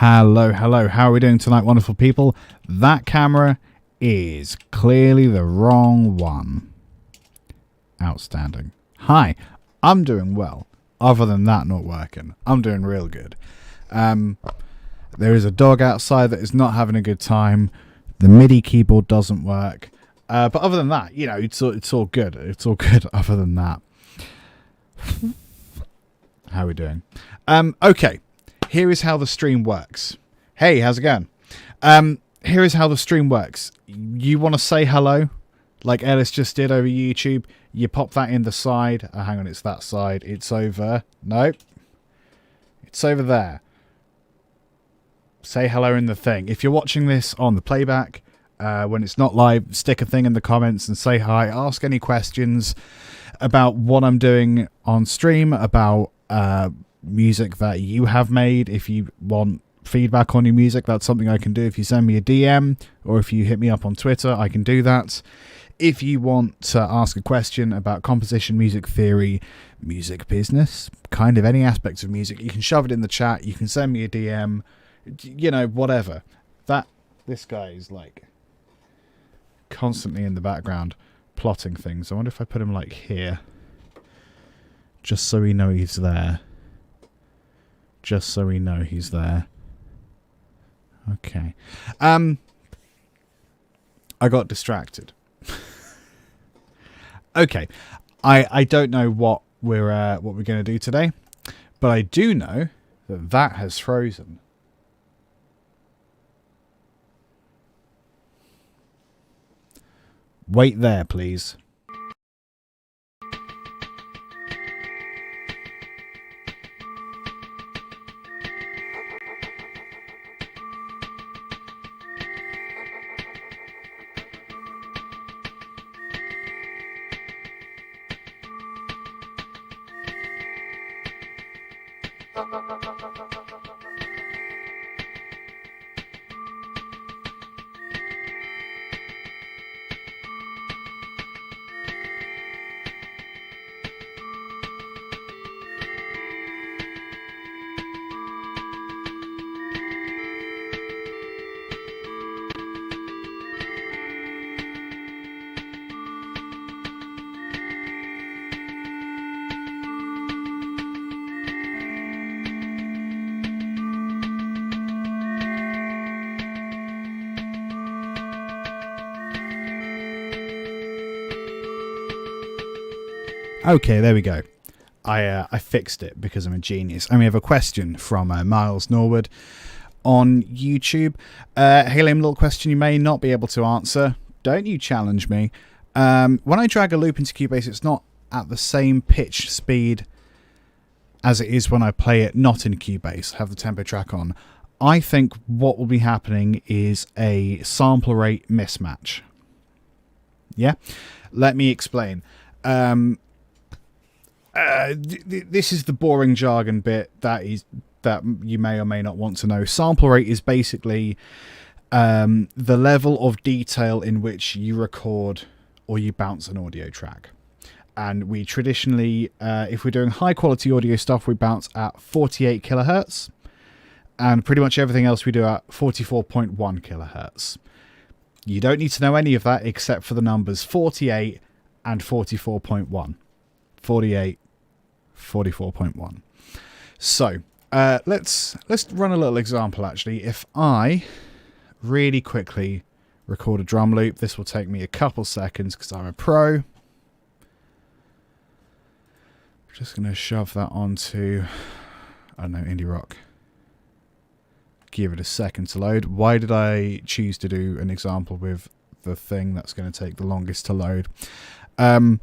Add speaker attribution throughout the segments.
Speaker 1: Hello, hello. How are we doing tonight, wonderful people? That camera is clearly the wrong one. Outstanding. Hi, I'm doing well. Other than that not working, I'm doing real good. There is a dog outside that is not having a good time. The MIDI keyboard doesn't work. But other than that, you know, it's all good. It's all good other than that. How are we doing? Okay. Here is how the stream works. Hey, how's it going? Here is how the stream works. You want to say hello, like Ellis just did over YouTube. You pop that in the side. Hang on, it's that side. It's over. Nope. It's over there. Say hello in the thing. If you're watching this on the playback, when it's not live, stick a thing in the comments and say hi. Ask any questions about what I'm doing on stream, about music that you have made. If you want feedback on your music, that's something I can do. If you send me a DM or if you hit me up on Twitter, I can do that. If you want to ask a question about composition, music theory, music business, kind of any aspects of music, you can shove it in the chat. You can send me a DM, you know, whatever. This guy is like constantly in the background plotting things. I wonder if I put him like here, just so we know he's there. Just so we know he's there. Okay. I got distracted. Okay. I don't know what we're going to do today, but I do know that has frozen. Wait there, please. Okay, there we go. I fixed it because I'm a genius. And we have a question from Miles Norwood on YouTube. Hey, Liam, little question you may not be able to answer. Don't you challenge me. When I drag a loop into Cubase, it's not at the same pitch speed as it is when I play it not in Cubase, have the tempo track on. I think what will be happening is a sample rate mismatch. Yeah? Let me explain. This is the boring jargon bit that you may or may not want to know. Sample rate is basically the level of detail in which you record or you bounce an audio track. And we traditionally, if we're doing high quality audio stuff, we bounce at 48 kilohertz, and pretty much everything else we do at 44.1 kilohertz. You don't need to know any of that except for the numbers 48 and 44.1. 48, 44.1. So let's run a little example. Actually, if I really quickly record a drum loop, this will take me a couple seconds because I'm a pro. I'm just going to shove that onto, I don't know, indie rock. Give it a second to load. Why did I choose to do an example with the thing that's going to take the longest to load? And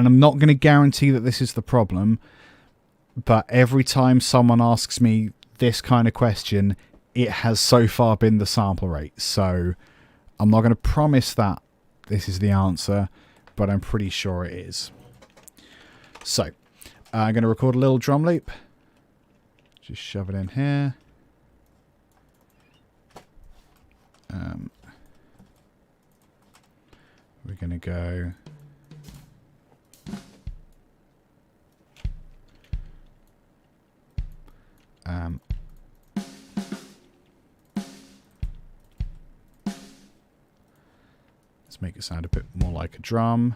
Speaker 1: I'm not going to guarantee that this is the problem, but every time someone asks me this kind of question, it has so far been the sample rate. So I'm not going to promise that this is the answer, but I'm pretty sure it is. So I'm going to record a little drum loop. Just shove it in here. We're going to go... Let's make it sound a bit more like a drum.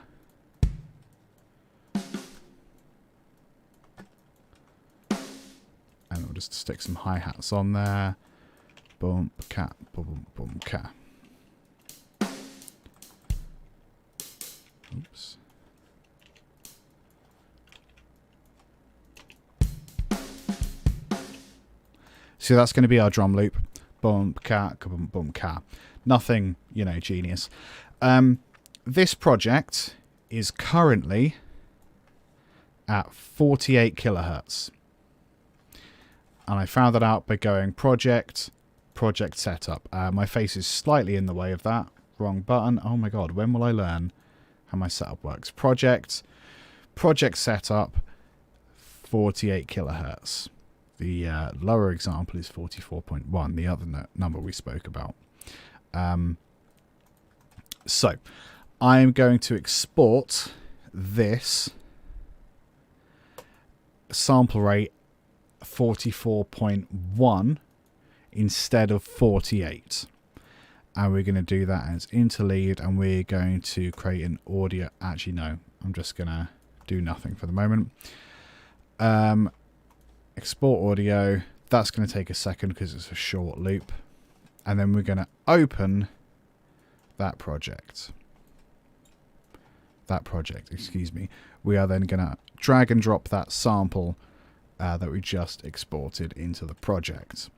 Speaker 1: And we'll just stick some hi-hats on there. Boom, cat, boom, boom, cat. Oops. So that's going to be our drum loop. Boom, cat, boom, boom, cat. Nothing, you know, genius. This project is currently at 48 kilohertz. And I found that out by going project setup. My face is slightly in the way of that. Wrong button. Oh my god, when will I learn how my setup works? Project setup, 48 kilohertz. The lower example is 44.1, the other number we spoke about. So I'm going to export this sample rate 44.1 instead of 48. And we're going to do that as interlead, and we're going to create an audio. Actually, no, I'm just going to do nothing for the moment. Export audio. That's going to take a second because it's a short loop. And then we're going to open that project. Excuse me. We are then going to drag and drop that sample that we just exported into the project.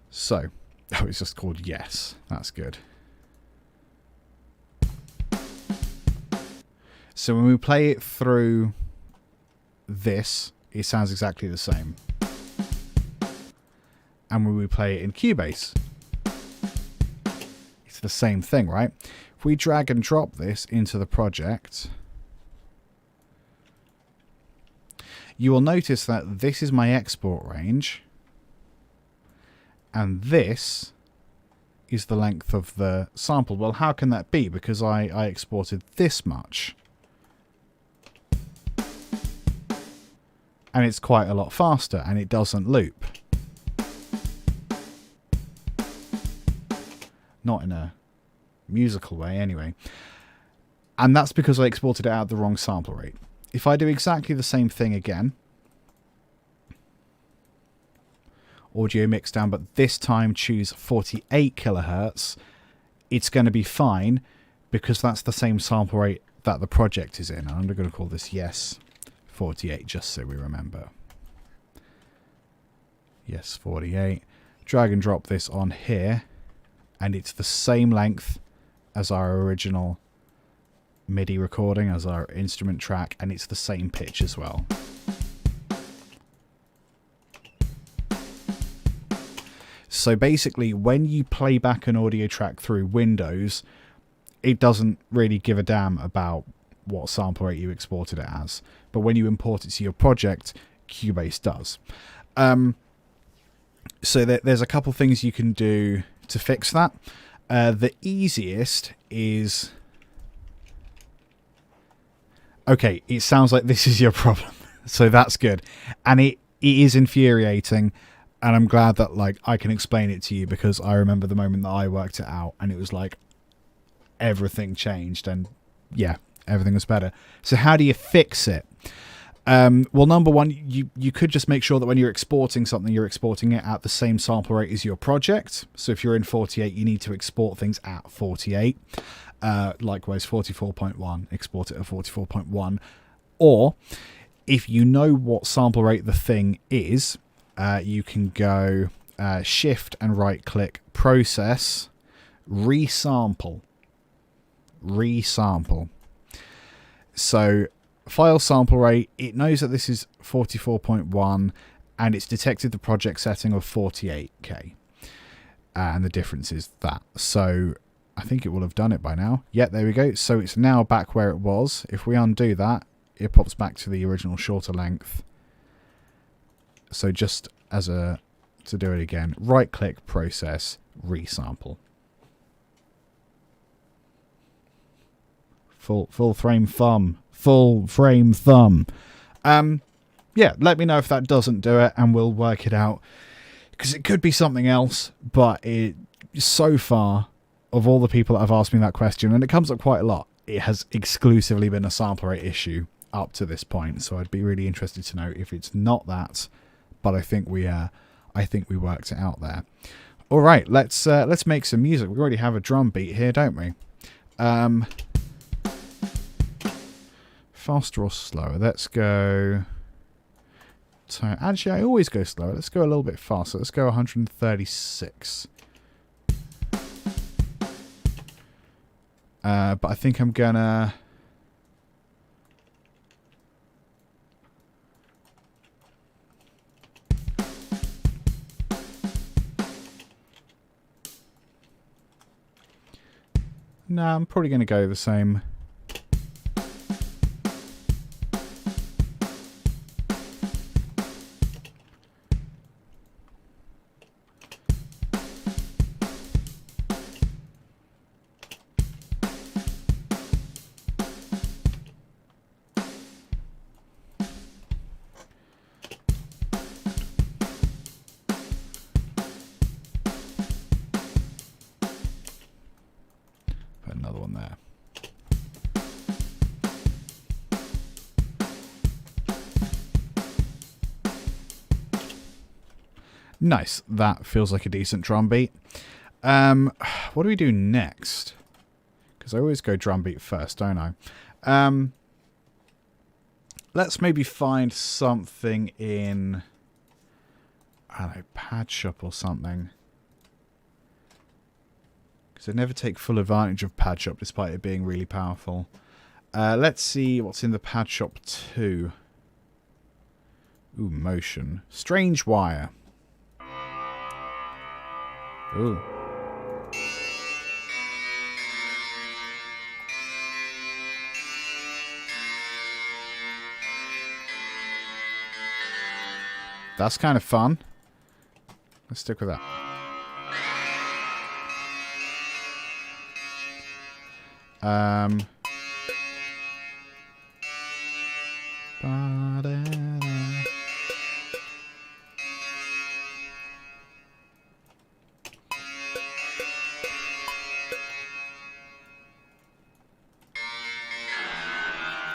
Speaker 1: So, oh, it's just called Yes. That's good. So when we play it through this, it sounds exactly the same. And when we play it in Cubase, it's the same thing, right? If we drag and drop this into the project, you will notice that this is my export range, and this is the length of the sample. Well, how can that be? Because I exported this much. And it's quite a lot faster, and it doesn't loop. Not in a musical way, anyway. And that's because I exported it out at the wrong sample rate. If I do exactly the same thing again, audio mix down, but this time choose 48 kilohertz, it's going to be fine because that's the same sample rate that the project is in. And I'm going to call this Yes 48 just so we remember. Yes 48. Drag and drop this on here, and it's the same length as our original MIDI recording, as our instrument track, and it's the same pitch as well. So basically, when you play back an audio track through Windows, it doesn't really give a damn about what sample rate you exported it as. But when you import it to your project, Cubase does. So there's a couple things you can do to fix that. The easiest is... Okay, it sounds like this is your problem. So that's good. And it is infuriating. And I'm glad that like I can explain it to you, because I remember the moment that I worked it out and it was like everything changed and yeah, everything was better. So how do you fix it? Well, number one, you could just make sure that when you're exporting something, you're exporting it at the same sample rate as your project. So if you're in 48, you need to export things at 48. Likewise, 44.1, export it at 44.1. Or if you know what sample rate the thing is, you can go shift and right click, process, resample. So file sample rate, it knows that this is 44.1 and it's detected the project setting of 48k. And the difference is that. So I think it will have done it by now. Yeah, there we go. So it's now back where it was. If we undo that, it pops back to the original shorter length. So just as to do it again, right click, process, resample. Full frame thumb. Yeah, let me know if that doesn't do it and we'll work it out, because it could be something else, but so far of all the people that have asked me that question, and it comes up quite a lot, it has exclusively been a sample rate issue up to this point. So I'd be really interested to know if it's not that, but I think we worked it out there. All right, let's make some music. We already have a drum beat here, don't we? Faster or slower? Let's go. Actually, I always go slower. Let's go a little bit faster. Let's go 136. But I think I'm gonna. No, I'm probably gonna go the same. Another one there. Nice. That feels like a decent drum beat. What do we do next? Because I always go drum beat first, don't I? Let's maybe find something in, I don't know, Pad Shop or something. I never take full advantage of Pad Shop despite it being really powerful. Let's see what's in the Pad Shop 2. Ooh, motion. Strange wire. Ooh. That's kind of fun. Let's stick with that.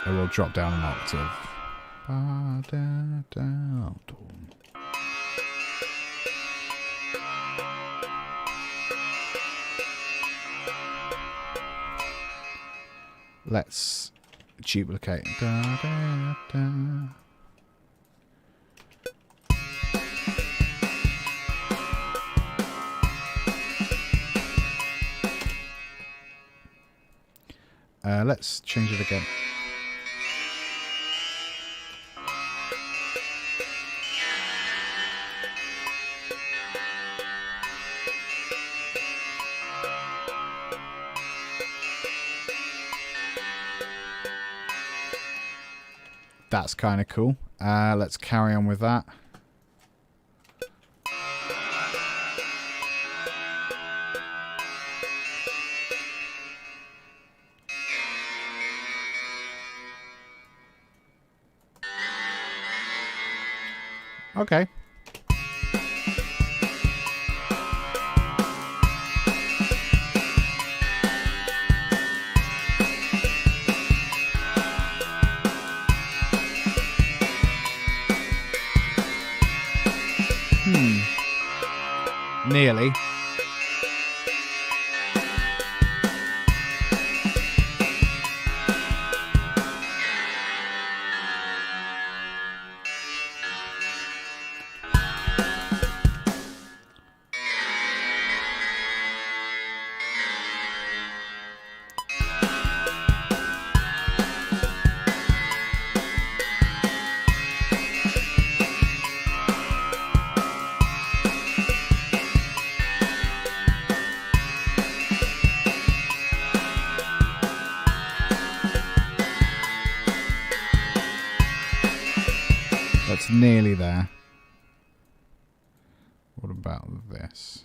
Speaker 1: I will drop down an octave. Let's duplicate. Let's change it again. That's kind of cool. Let's carry on with that. Okay. Nearly. That's nearly there. What about this?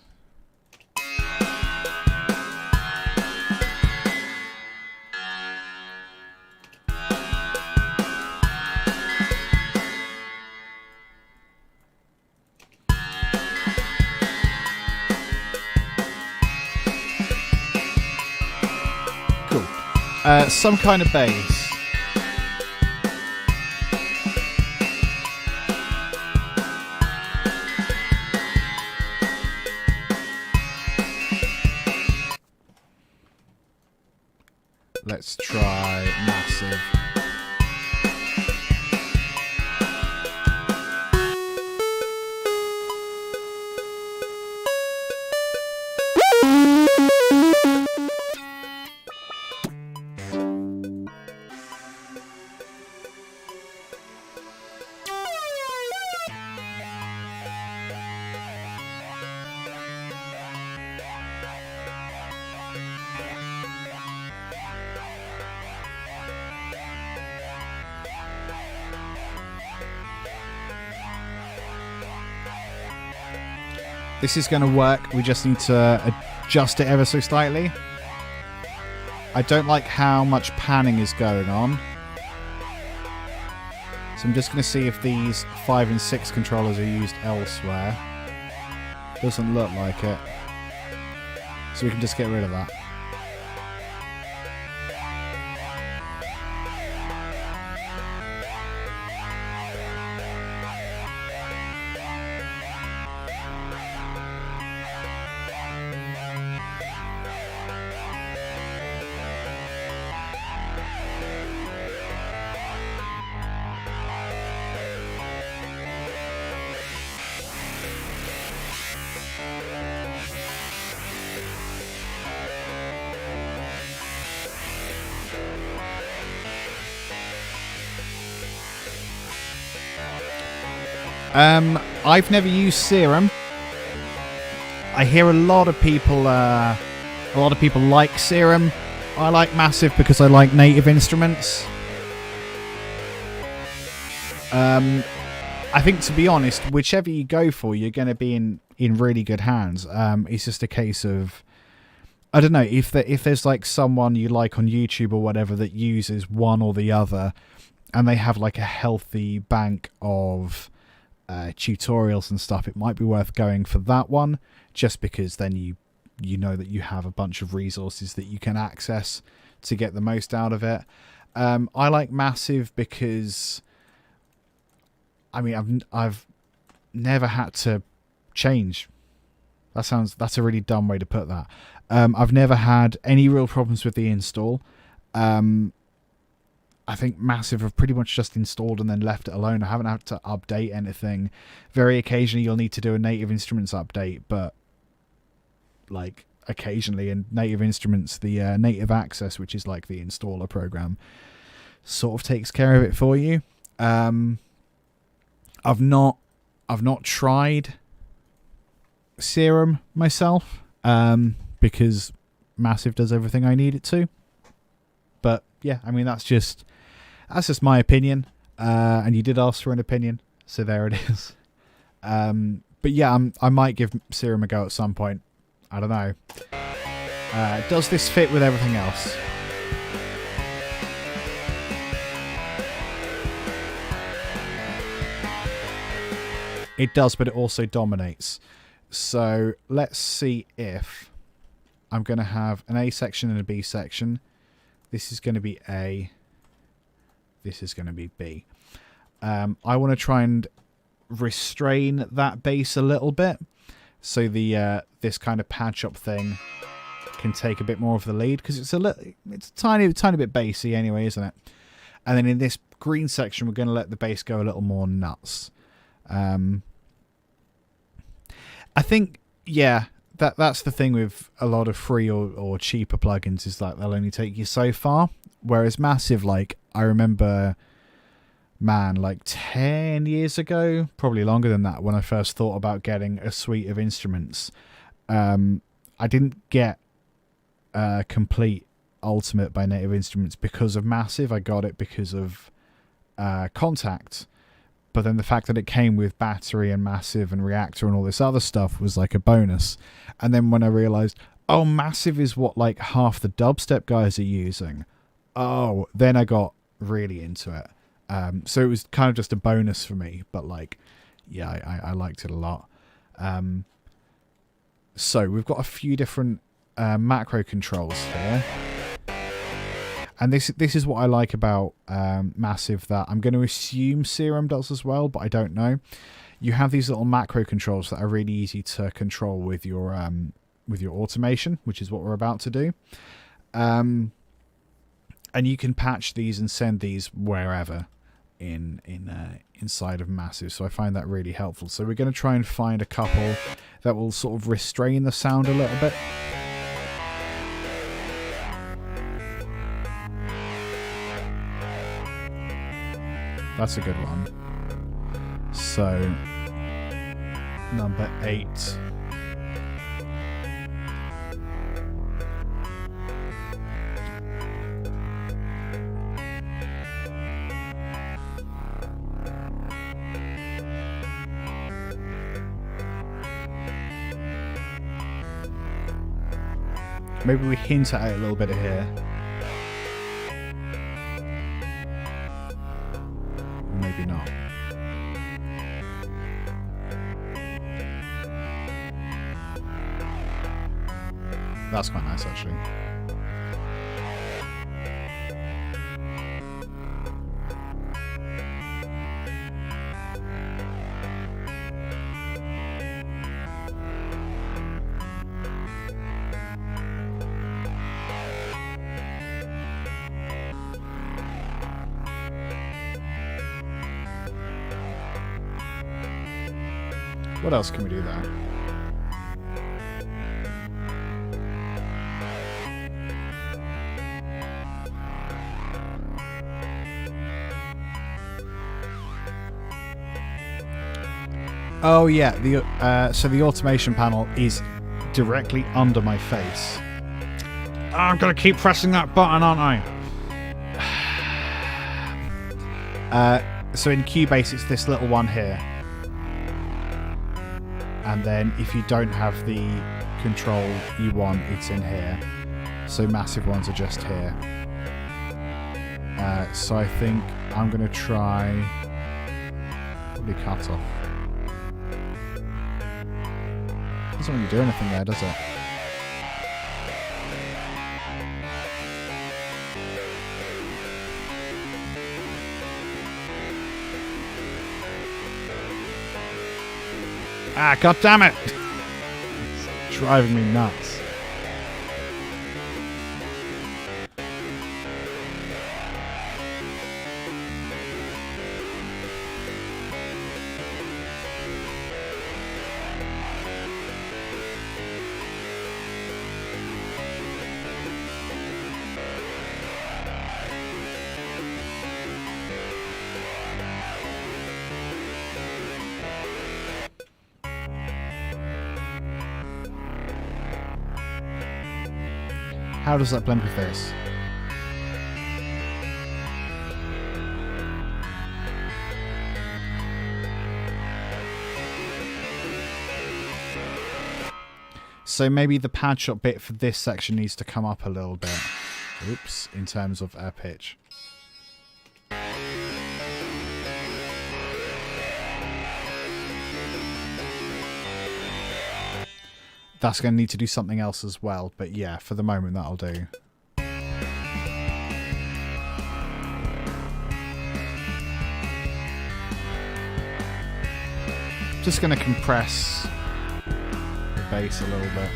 Speaker 1: some kind of bass. Let's try massive. This is going to work. We just need to adjust it ever so slightly. I don't like how much panning is going on. So I'm just going to see if these 5 and 6 controllers are used elsewhere. Doesn't look like it. So we can just get rid of that. I've never used Serum. I hear a lot of people like Serum. I like Massive because I like native instruments. I think, to be honest, whichever you go for, you're going to be in really good hands. It's just a case of, I don't know, if there's like someone you like on YouTube or whatever that uses one or the other, and they have like a healthy bank of tutorials and stuff, it might be worth going for that one, just because then you know that you have a bunch of resources that you can access to get the most out of it. I like Massive because, I mean, I've never had to change. That's a really dumb way to put that. I've never had any real problems with the install. I think Massive have pretty much just installed and then left it alone. I haven't had to update anything. Very occasionally you'll need to do a Native Instruments update, but like occasionally in Native Instruments, the Native Access, which is like the installer program, sort of takes care of it for you. I've not tried Serum myself, because Massive does everything I need it to. But yeah, I mean, that's just my opinion, and you did ask for an opinion, so there it is. But yeah, I might give Serum a go at some point. I don't know. Does this fit with everything else? It does, but it also dominates. So let's see if I'm going to have an A section and a B section. This is going to be A. This is going to be B. I want to try and restrain that bass a little bit, so the this kind of patch up thing can take a bit more of the lead, because it's a tiny bit bassy anyway, isn't it? And then in this green section, we're going to let the bass go a little more nuts. I think, yeah, that's the thing with a lot of free or cheaper plugins, is that they'll only take you so far. Whereas Massive, like, I remember, man, like 10 years ago, probably longer than that, when I first thought about getting a suite of instruments, I didn't get Complete Ultimate by Native Instruments because of Massive. I got it because of Contact. But then the fact that it came with Battery and Massive and Reactor and all this other stuff was like a bonus. And then when I realized, oh, Massive is what like half the dubstep guys are using, oh, then I got really into it. So it was kind of just a bonus for me. But like, yeah, I liked it a lot. So we've got a few different macro controls here. And this is what I like about Massive, that I'm going to assume Serum does as well, but I don't know. You have these little macro controls that are really easy to control with your automation, which is what we're about to do. And you can patch these and send these wherever inside of Massive. So I find that really helpful. So we're going to try and find a couple that will sort of restrain the sound a little bit. That's a good one. So, number 8. Maybe we hint at it a little bit here. Maybe not. That's quite nice, actually. What else can we do there? Oh yeah, so the automation panel is directly under my face. Oh, I'm gonna keep pressing that button, aren't I? So in Cubase, it's this little one here. And then if you don't have the control you want, it's in here. So Massive ones are just here. So I think I'm going to try... probably cut off. Doesn't really do anything there, does it? Ah, god damn it! It's driving me nuts. How does that blend with this? So maybe the pad shot bit for this section needs to come up a little bit. Oops, in terms of pitch. That's going to need to do something else as well, but yeah, for the moment that'll do. Just going to compress the bass a little bit.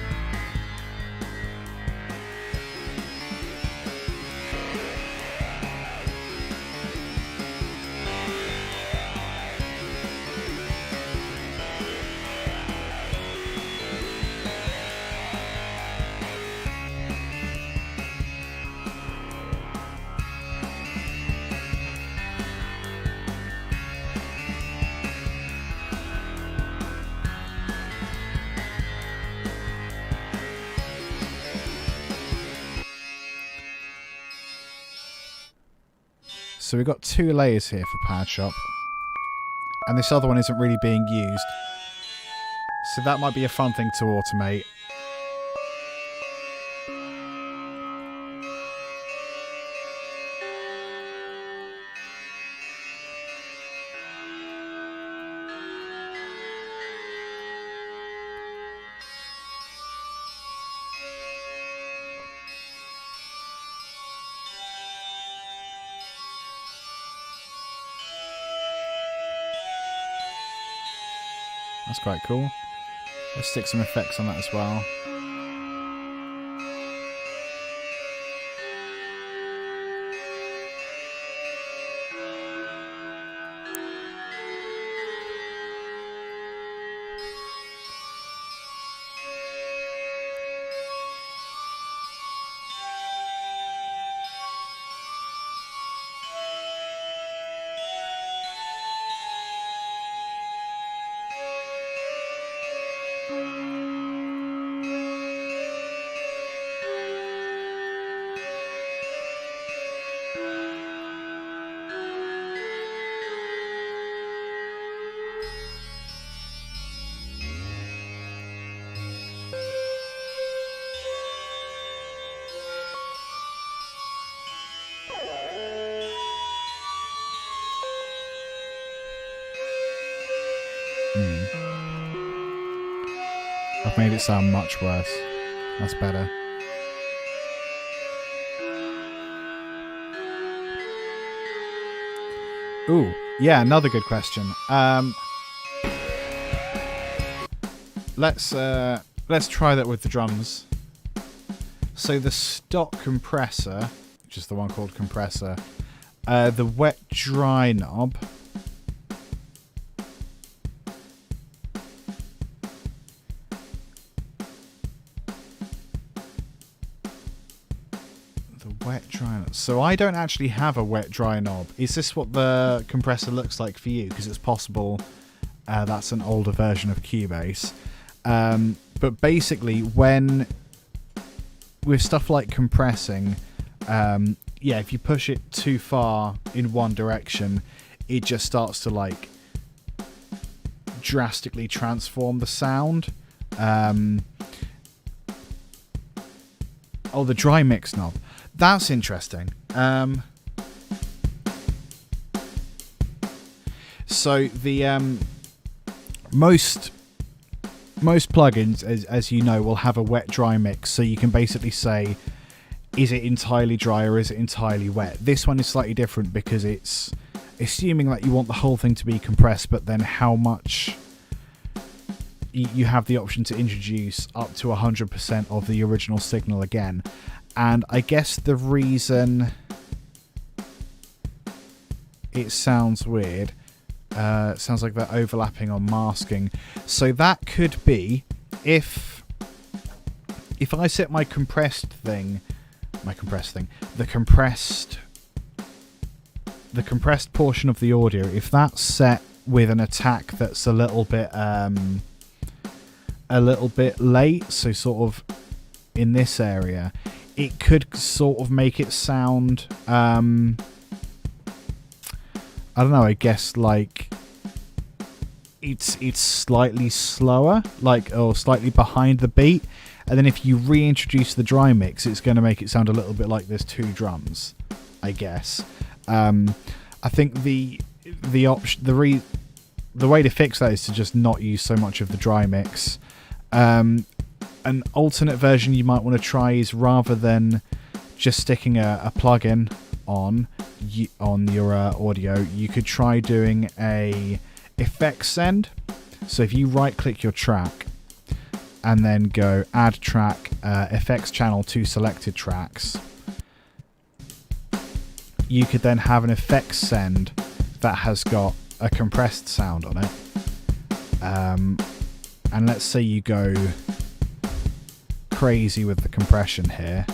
Speaker 1: So we've got 2 layers here for Pad Shop. And this other one isn't really being used. So that might be a fun thing to automate. That's quite cool. Let's stick some effects on that as well. I've made it sound much worse. That's better. Ooh, yeah, another good question. Let's try that with the drums. So the stock compressor, which is the one called Compressor, the wet dry knob. Wet dry knob. So I don't actually have a wet dry knob. Is this what the compressor looks like for you? Because it's possible that's an older version of Cubase. But basically, when with stuff like compressing, yeah, if you push it too far in one direction, it just starts to like drastically transform the sound. Oh, the dry mix knob. That's interesting. So the most plugins, as you know, will have a wet dry mix. So you can basically say, is it entirely dry or is it entirely wet? This one is slightly different because it's assuming that you want the whole thing to be compressed, but then how much you have the option to introduce up to 100% of the original signal again. And I guess the reason it sounds weird, it sounds like they're overlapping on masking. So that could be if I set the compressed portion of the audio, if that's set with an attack that's a little bit late, so sort of in this area, it could sort of make it sound I don't know, I guess like it's slightly slower, like, or slightly behind the beat, and then if you reintroduce the dry mix, it's going to make it sound a little bit like there's two drums, I guess. I think the way to fix that is to just not use so much of the dry mix. An alternate version you might want to try is, rather than just sticking a plugin on your audio, you could try doing a effects send. So if you right click your track and then go add track, effects channel to selected tracks, you could then have an effects send that has got a compressed sound on it. And let's say you go crazy with the compression here,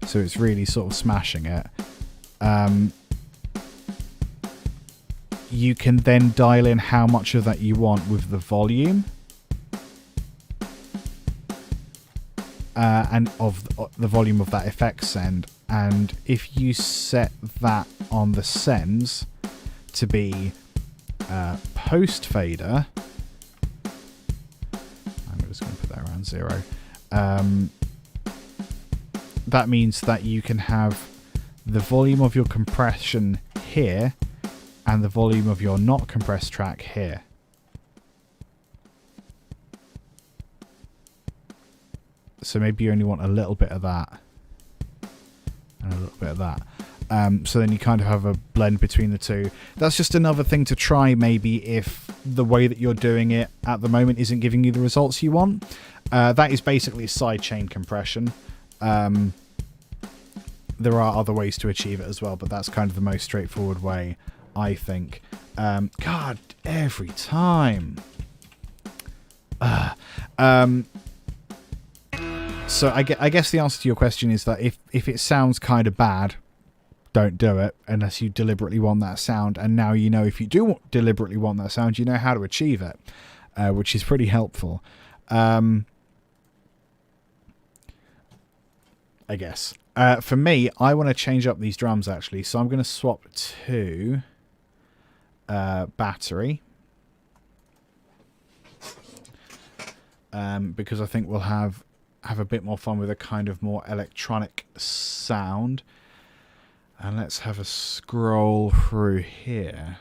Speaker 1: so it's really sort of smashing it. You can then dial in how much of that you want with the volume, and of the volume of that effect send. And if you set that on the sends to be post fader, I'm just going to put that around 0. That means that you can have the volume of your compression here and the volume of your not compressed track here. So maybe you only want a little bit of that and a little bit of that. So then you kind of have a blend between the two. That's just another thing to try, maybe, if the way that you're doing it at the moment isn't giving you the results you want. That is basically sidechain compression. There are other ways to achieve it as well, but that's kind of the most straightforward way, I think. God, every time. So I guess the answer to your question is that if it sounds kind of bad, don't do it unless you deliberately want that sound. And now you know if you do deliberately want that sound, you know how to achieve it, which is pretty helpful. I guess. For me, I want to change up these drums, actually. So I'm going to swap to battery. Because I think we'll have a bit more fun with a kind of more electronic sound. And let's have a scroll through here.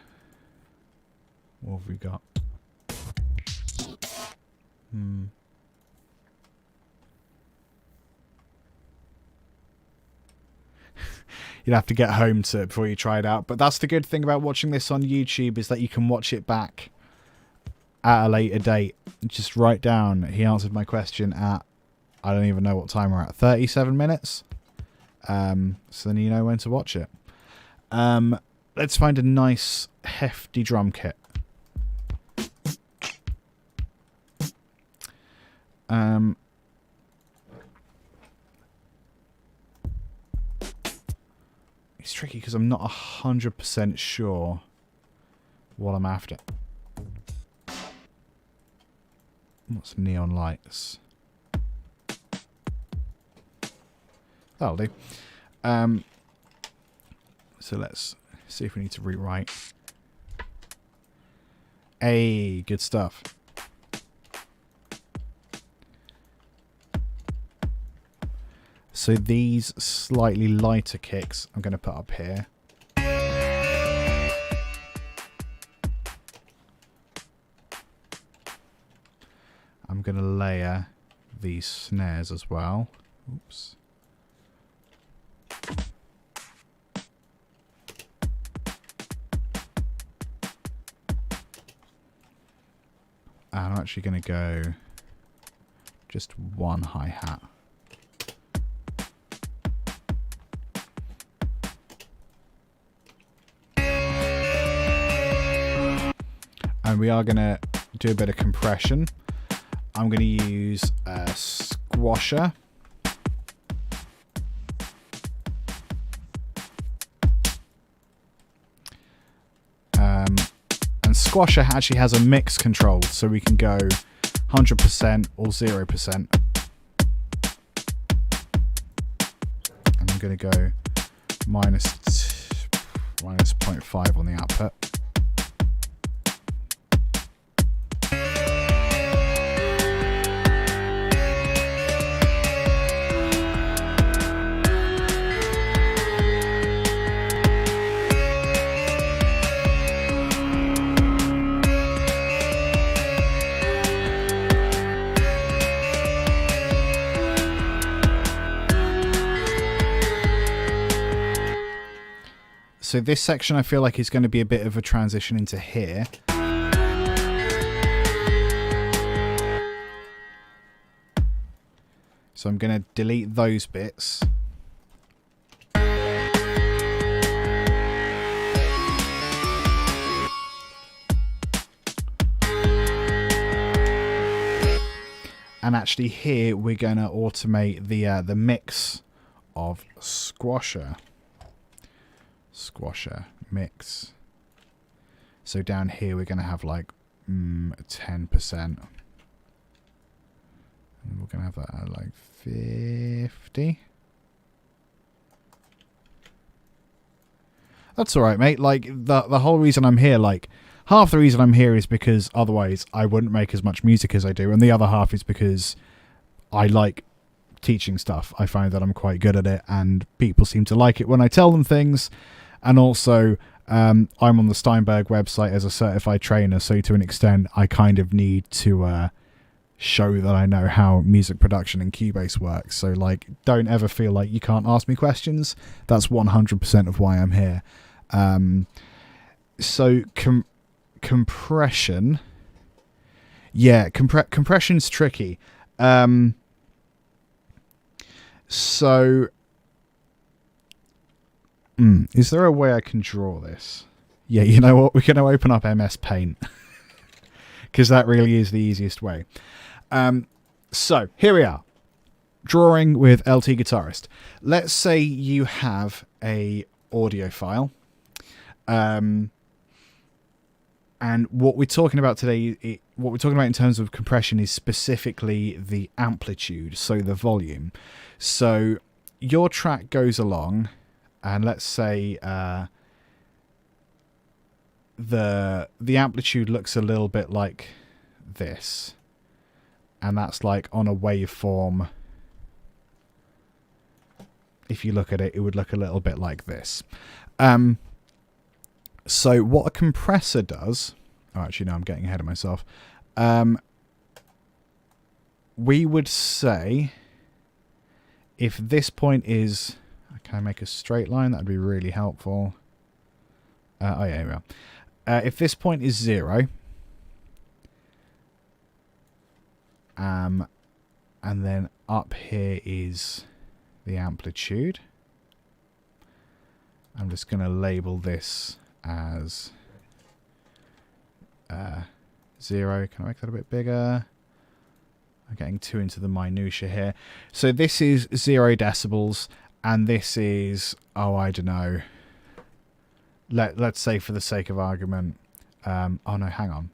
Speaker 1: What have we got? You'd have to get home to it before you try it out. But that's the good thing about watching this on YouTube, is that you can watch it back at a later date. Just write down, he answered my question at, I don't even know what time we're at, 37 minutes. So then you know when to watch it. Let's find a nice hefty drum kit. It's tricky because I'm not 100% sure what I'm after. What's neon lights? That'll do. So let's see if we need to rewrite. Hey, good stuff. So these slightly lighter kicks I'm going to put up here. I'm going to layer these snares as well. Oops. And I'm actually going to go just one hi-hat. And we are going to do a bit of compression. I'm going to use a squasher. And squasher actually has a mix control, so we can go 100% or 0%. And I'm going to go minus 0.5 on the output. So this section I feel like is going to be a bit of a transition into here. So I'm going to delete those bits. And actually here we're going to automate the mix of squasher. Squasher mix. So down here we're going to have like 10%. And we're going to have that at like 50. That's alright, mate. Like the whole reason I'm here, like half the reason I'm here is because otherwise I wouldn't make as much music as I do, and the other half is because I like teaching stuff. I find that I'm quite good at it, and people seem to like it when I tell them things. And also, I'm on the Steinberg website as a certified trainer, so to an extent, I kind of need to show that I know how music production in Cubase works. So like, don't ever feel like you can't ask me questions. That's 100% of why I'm here. So compression, yeah, compression's tricky. So is there a way I can draw this? Yeah, you know what? We're going to open up MS Paint because that really is the easiest way. So here we are, drawing with LT Guitarist. Let's say you have a audio file, and what we're talking about today, what we're talking about in terms of compression is specifically the amplitude, so the volume. So your track goes along, and let's say the amplitude looks a little bit like this. And that's like on a waveform. If you look at it, it would look a little bit like this. So what a compressor does... Oh, actually, no, I'm getting ahead of myself. We would say if this point is... Can I make a straight line? That'd be really helpful. Oh, yeah, here we are. If this point is 0... and then up here is the amplitude. I'm just going to label this as 0. Can I make that a bit bigger? I'm getting too into the minutia here. So this is 0 decibels, and this is, oh, I don't know. Let's say for the sake of argument. Oh no, hang on.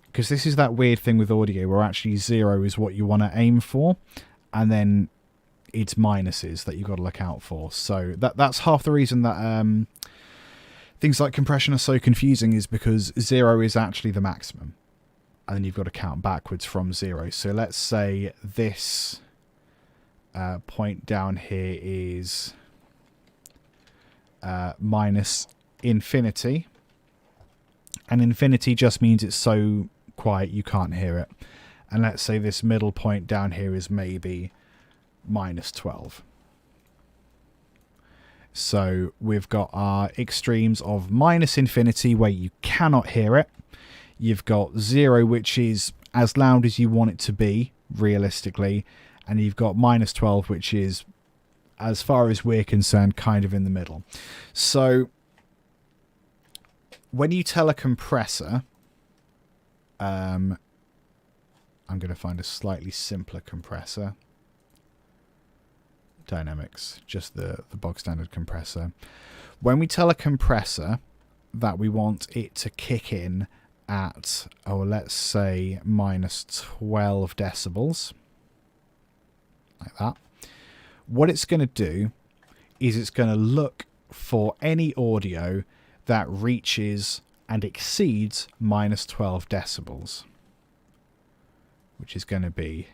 Speaker 1: Because this is that weird thing with audio where actually 0 is what you want to aim for, and then it's minuses that you've got to look out for. So that's half the reason that things like compression are so confusing, is because 0 is actually the maximum, and then you've got to count backwards from 0. So let's say this point down here is minus infinity, and infinity just means it's so quiet you can't hear it. And let's say this middle point down here is maybe minus 12. So we've got our extremes of minus infinity where you cannot hear it. You've got 0, which is as loud as you want it to be realistically, and you've got minus 12, which is, as far as we're concerned, kind of in the middle. So when you tell a compressor, I'm going to find a slightly simpler compressor. Dynamics, just the bog standard compressor. When we tell a compressor that we want it to kick in at, oh, let's say minus 12 decibels, like that, what it's going to do is it's going to look for any audio that reaches and exceeds minus 12 decibels, which is going to be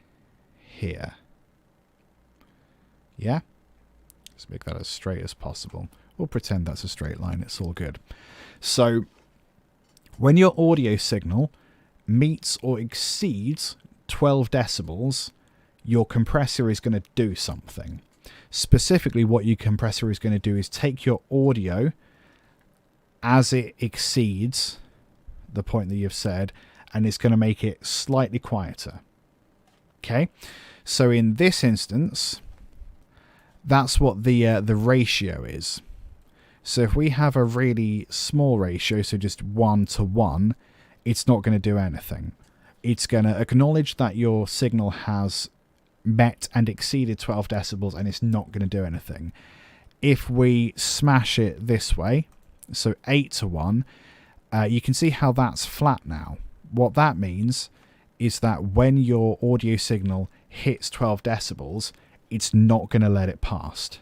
Speaker 1: here. Yeah? Let's make that as straight as possible. We'll pretend that's a straight line. It's all good. So when your audio signal meets or exceeds 12 decibels, your compressor is going to do something. Specifically, what your compressor is going to do is take your audio as it exceeds the point that you've said, and it's going to make it slightly quieter. Okay? So in this instance, that's what the ratio is. So if we have a really small ratio, so just 1 to 1, it's not going to do anything. It's going to acknowledge that your signal has met and exceeded 12 decibels, and it's not going to do anything. If we smash it this way, so 8 to 1, you can see how that's flat now. What that means is that when your audio signal hits 12 decibels, it's not going to let it past.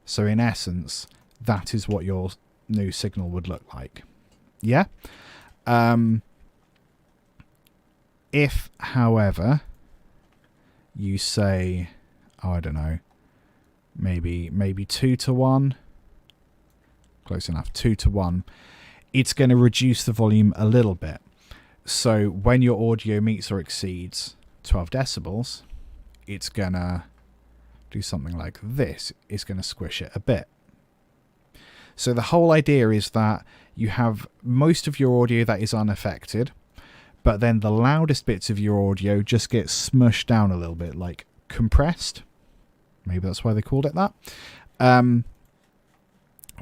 Speaker 1: So in essence, that is what your new signal would look like. Yeah? If, however, you say, oh, I don't know, maybe 2 to 1, close enough, 2 to 1, it's going to reduce the volume a little bit. So when your audio meets or exceeds 12 decibels, it's gonna do something like this. It's gonna squish it a bit. So the whole idea is that you have most of your audio that is unaffected, but then the loudest bits of your audio just get smushed down a little bit, like compressed. Maybe that's why they called it that.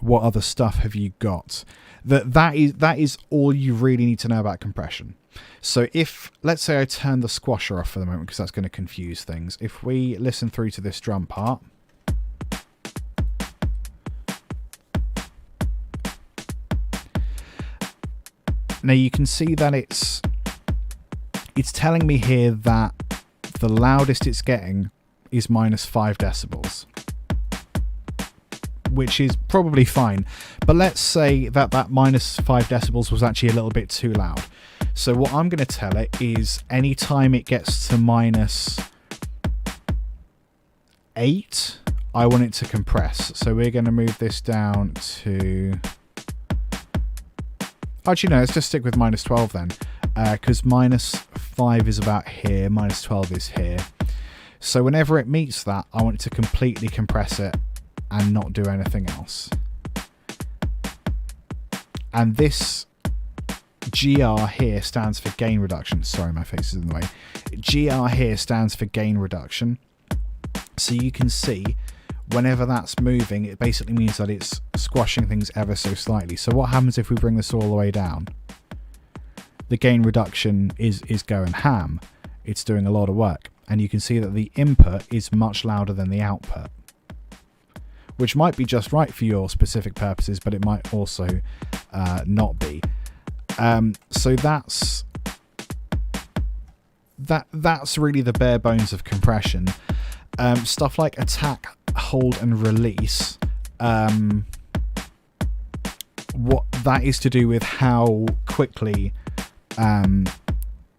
Speaker 1: What other stuff have you got? That is all you really need to know about compression. So if, let's say I turn the squasher off for the moment, because that's going to confuse things. If we listen through to this drum part, now you can see that it's telling me here that the loudest it's getting is -5 decibels, which is probably fine. But let's say that -5 decibels was actually a little bit too loud. So what I'm going to tell it is anytime it gets to -8, I want it to compress. So we're going to move this down to... Actually, no, let's just stick with -12 then. Because -5 is about here, -12 is here. So whenever it meets that, I want it to completely compress it and not do anything else. And this GR here stands for gain reduction. Sorry, my face is in the way. GR here stands for gain reduction. So you can see whenever that's moving, it basically means that it's squashing things ever so slightly. So what happens if we bring this all the way down? The gain reduction is going ham. It's doing a lot of work. And you can see that the input is much louder than the output, which might be just right for your specific purposes, but it might also not be. So that's really the bare bones of compression. Stuff like attack, hold, and release. What that is to do with how quickly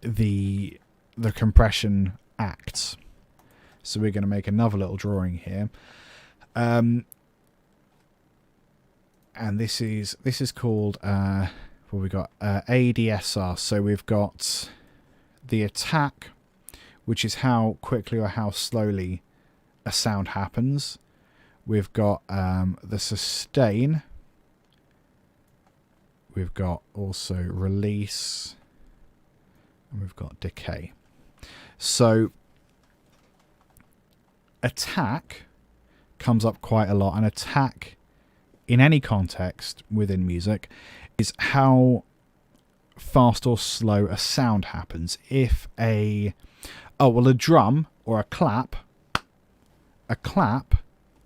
Speaker 1: the compression acts. So we're going to make another little drawing here. And this is called what we got, ADSR. So we've got the attack, which is how quickly or how slowly a sound happens. We've got the sustain. We've got also release, and we've got decay. So attack comes up quite a lot, and attack in any context within music is how fast or slow a sound happens. If a drum or a clap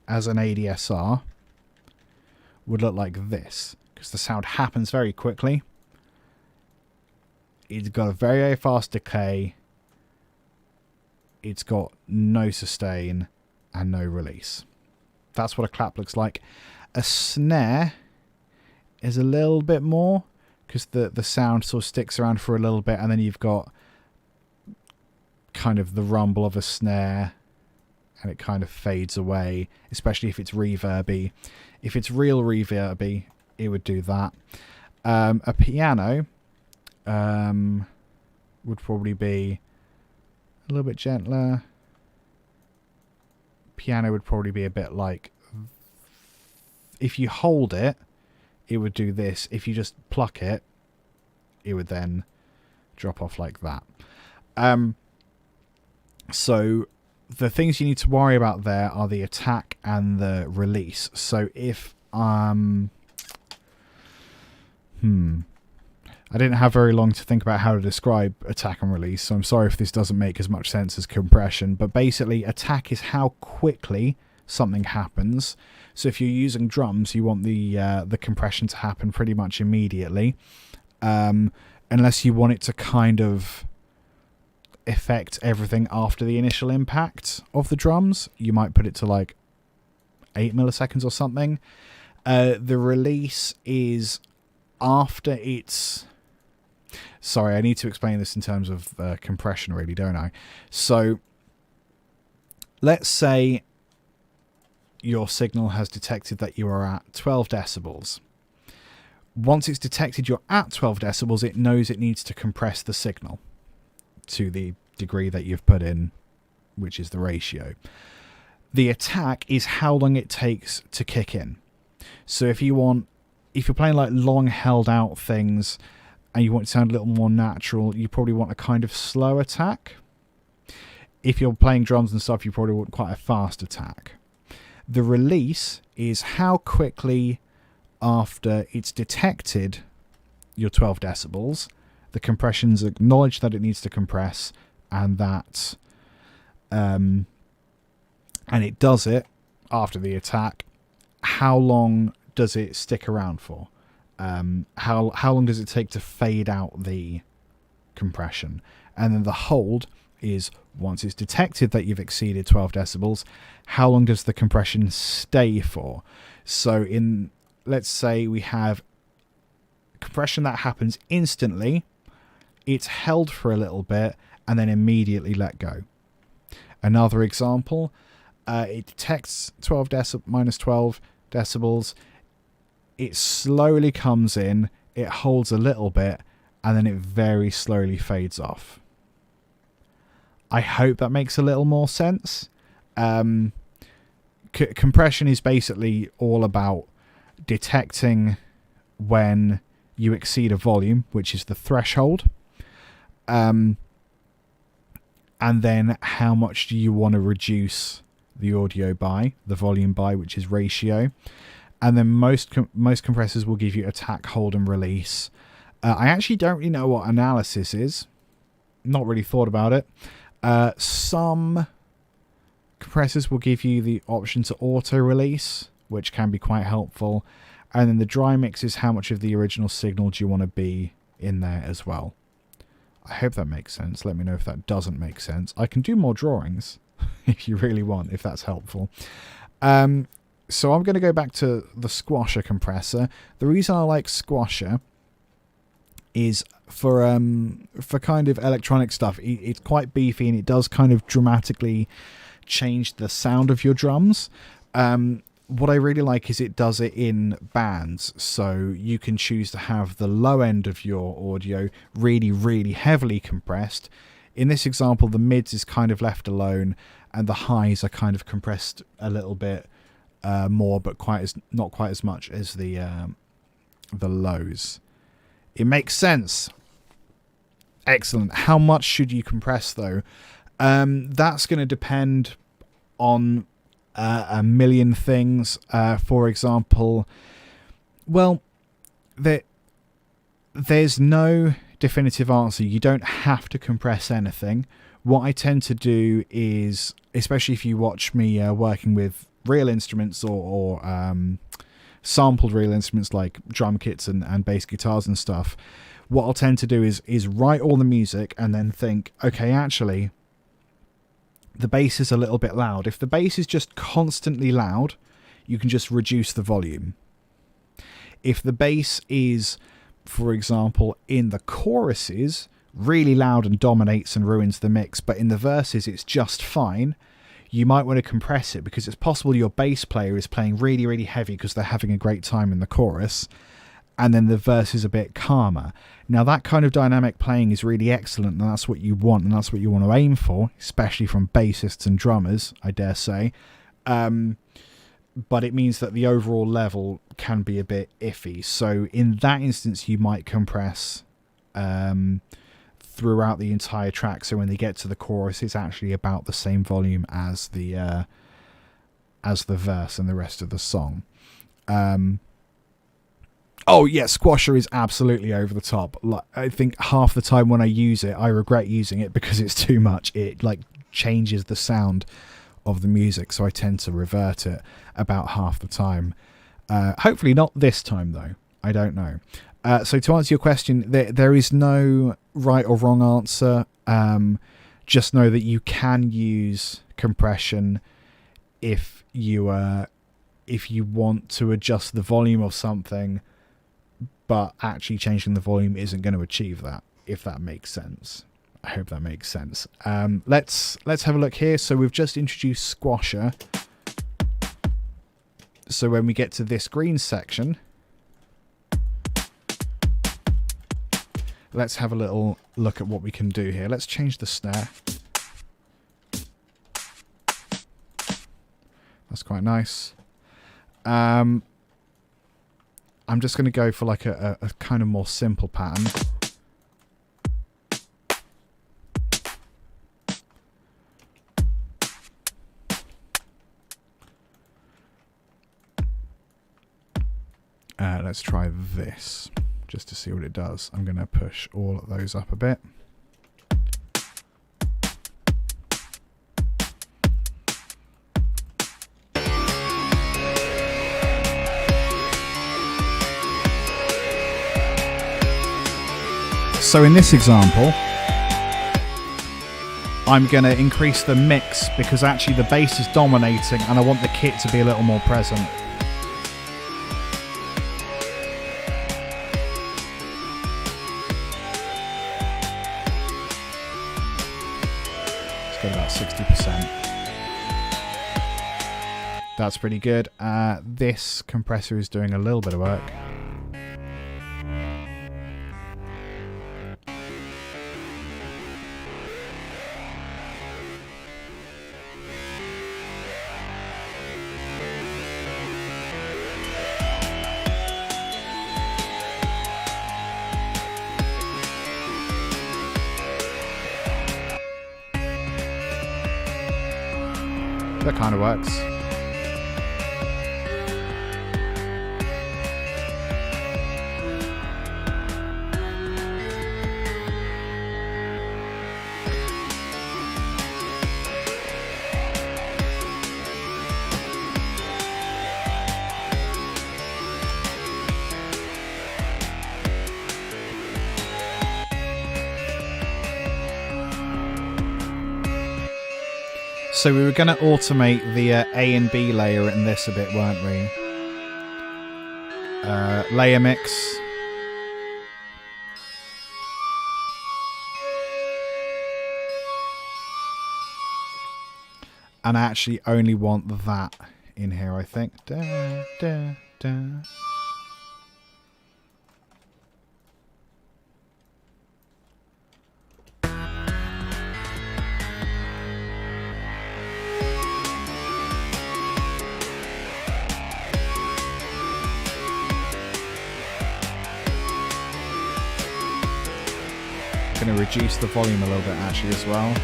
Speaker 1: as an ADSR would look like this, because the sound happens very quickly. It's got a very, very fast decay. It's got no sustain and no release. That's what a clap looks like. A snare is a little bit more, because the sound sort of sticks around for a little bit, and then you've got kind of the rumble of a snare, and it kind of fades away, especially if it's reverby. If it's real reverby, it would do that. A piano would probably be a little bit gentler. Piano would probably be a bit like, if you hold it, it would do this. If you just pluck it, it would then drop off like that. So the things you need to worry about there are the attack and the release. So if I didn't have very long to think about how to describe attack and release, so I'm sorry if this doesn't make as much sense as compression, but basically attack is how quickly something happens. So if you're using drums, you want the compression to happen pretty much immediately, unless you want it to kind of affect everything after the initial impact of the drums. You might put it to like 8 milliseconds or something. The release is after it's... Sorry, I need to explain this in terms of compression, really, don't I? So let's say your signal has detected that you are at 12 decibels. once it's detected you're at 12 decibels, it knows it needs to compress the signal to the degree that you've put in, which is the ratio. The attack is how long it takes to kick in. So if you're playing like long held out things and you want it to sound a little more natural, you probably want a kind of slow attack. If you're playing drums and stuff, you probably want quite a fast attack. The release is how quickly after it's detected your 12 decibels, the compression's acknowledged that it needs to compress, and that and it does it after the attack. How long does it stick around for? How long does it take to fade out the compression? And then the hold is once it's detected that you've exceeded 12 decibels, how long does the compression stay for? So let's say we have compression that happens instantly, it's held for a little bit and then immediately let go. Another example, it detects minus 12 decibels, it slowly comes in, it holds a little bit, and then it very slowly fades off. I hope that makes a little more sense. Compression is basically all about detecting when you exceed a volume, which is the threshold, and then how much do you want to reduce the audio by, the volume by, which is ratio. And then most compressors will give you attack, hold, and release. I actually don't really know what analysis is. Not really thought about it. Some compressors will give you the option to auto release, which can be quite helpful. And then the dry mix is how much of the original signal do you want to be in there as well. I hope that makes sense. Let me know if that doesn't make sense. I can do more drawings if you really want, if that's helpful. So I'm going to go back to the Squasher compressor. The reason I like Squasher is for kind of electronic stuff. It's quite beefy and it does kind of dramatically change the sound of your drums. What I really like is it does it in bands, so you can choose to have the low end of your audio really, really heavily compressed. In this example, the mids is kind of left alone and the highs are kind of compressed a little bit more, but not quite as much as the lows. It makes sense. Excellent. How much should you compress though? That's going to depend on a million things. For example, well, there's no definitive answer. You don't have to compress anything. What I tend to do is, especially if you watch me working with real instruments or sampled real instruments like drum kits and bass guitars and stuff, what I'll tend to do is write all the music and then think, okay, actually, the bass is a little bit loud. If the bass is just constantly loud, you can just reduce the volume. If the bass is, for example, in the choruses, really loud and dominates and ruins the mix, but in the verses it's just fine, you might want to compress it, because it's possible your bass player is playing really, really heavy because they're having a great time in the chorus, and then the verse is a bit calmer. Now that kind of dynamic playing is really excellent, and that's what you want, and that's what you want to aim for, especially from bassists and drummers, I dare say. But it means that the overall level can be a bit iffy. So in that instance, you might compress throughout the entire track, so when they get to the chorus, it's actually about the same volume as the verse and the rest of the song. Oh yeah, Squasher is absolutely over the top. I think half the time when I use it, I regret using it because it's too much. It changes the sound of the music, so I tend to revert it about half the time. Hopefully not this time though. I don't know. So to answer your question, there is no right or wrong answer. Just know that you can use compression if you want to adjust the volume of something, but actually changing the volume isn't going to achieve that, if that makes sense. I hope that makes sense. Let's have a look here. So we've just introduced Squasher. So when we get to this green section, let's have a little look at what we can do here. Let's change the snare. That's quite nice. I'm just going to go for like a kind of more simple pattern. Let's try this just to see what it does. I'm going to push all of those up a bit. So in this example, I'm going to increase the mix because actually the bass is dominating and I want the kit to be a little more present. Let's go about 60%. That's pretty good. This compressor is doing a little bit of work. That kind of works. So we were going to automate the A and B layer in this a bit, weren't we? Layer mix. And I actually only want that in here, I think. Da, da, da. Going to reduce the volume a little bit actually as well.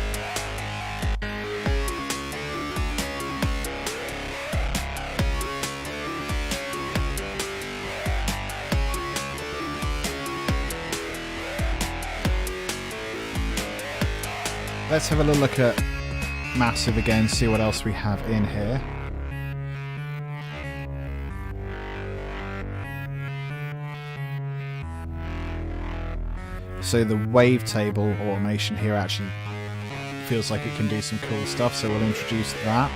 Speaker 1: Let's have a little look at Massive again, see what else we have in here. So the wavetable automation here actually feels like it can do some cool stuff, so we'll introduce that.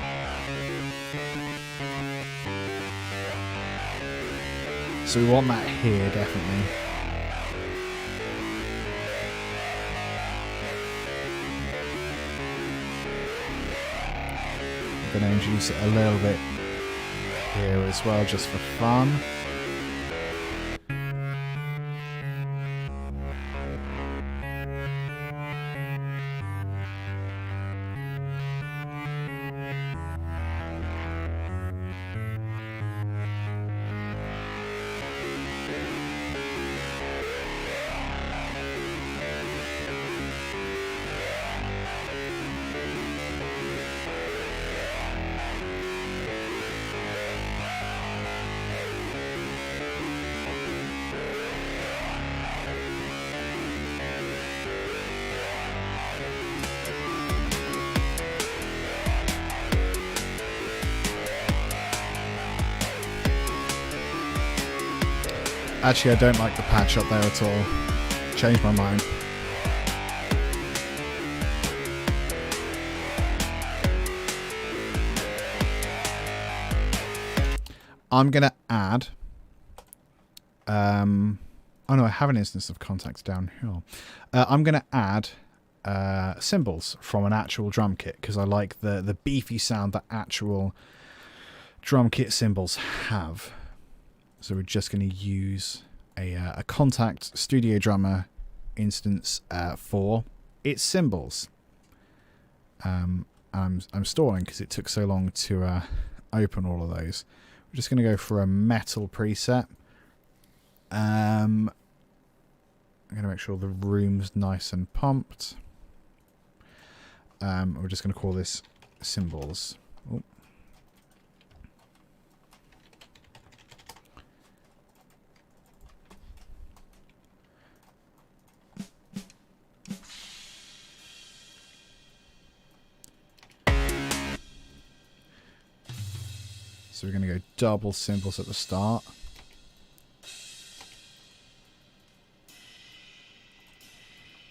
Speaker 1: So we want that here, definitely. I'm going to introduce it a little bit here as well, just for fun. Actually, I don't like the patch up there at all. Changed my mind. I'm going to add... oh no, I have an instance of contacts down here. I'm going to add cymbals from an actual drum kit because I like the beefy sound that actual drum kit cymbals have. So we're just going to use a Contact Studio Drummer instance for its cymbals. I'm stalling because it took so long to open all of those. We're just going to go for a metal preset. I'm going to make sure the room's nice and pumped. We're just going to call this cymbals. Oh. So we're going to go double cymbals at the start.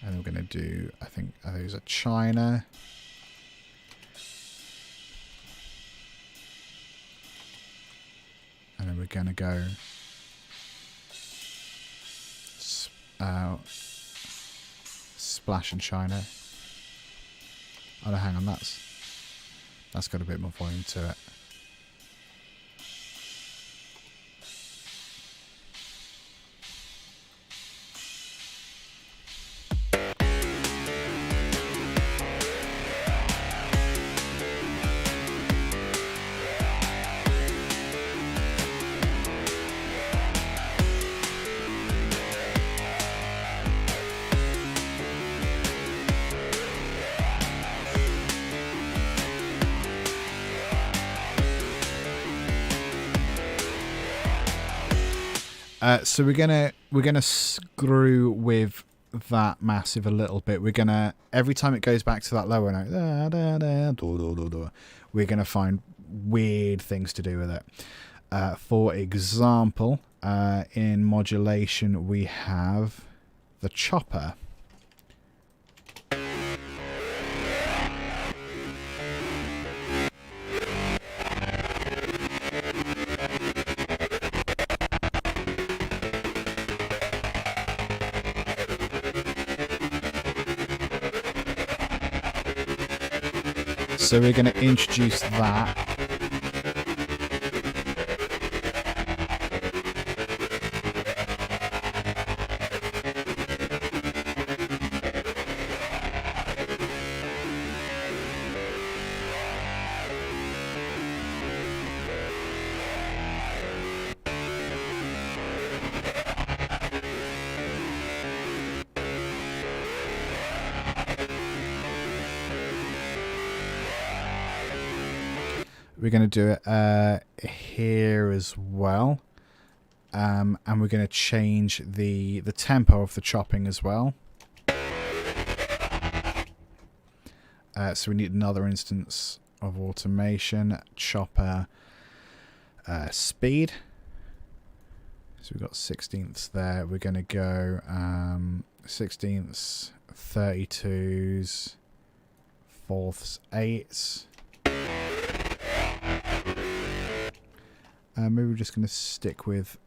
Speaker 1: And we're going to do, I think those are China. And then we're going to go Splash and China. Oh no, hang on, that's got a bit more volume to it. So we're gonna screw with that massive a little bit. We're gonna, every time it goes back to that lower note, we're gonna find weird things to do with it. For example, in modulation we have the chopper. So we're going to introduce that. We're going to do it here as well, and we're going to change the tempo of the chopping as well. So we need another instance of automation, chopper speed. So we've got 16ths there. We're going to go 16ths, 32s, 4ths, 8s. Maybe we're just going to stick with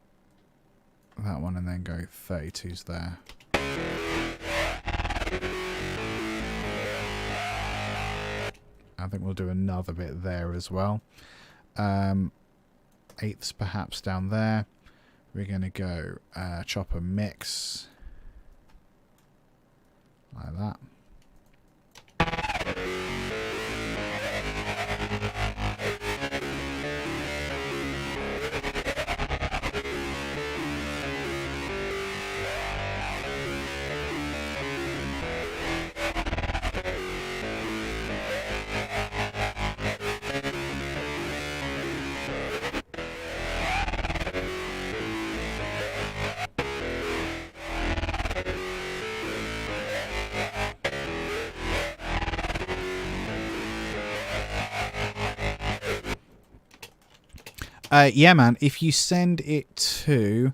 Speaker 1: that one and then go 32s there. I think we'll do another bit there as well. 8ths perhaps down there. We're going to go chopper mix. Like that. Yeah, man, if you send it to,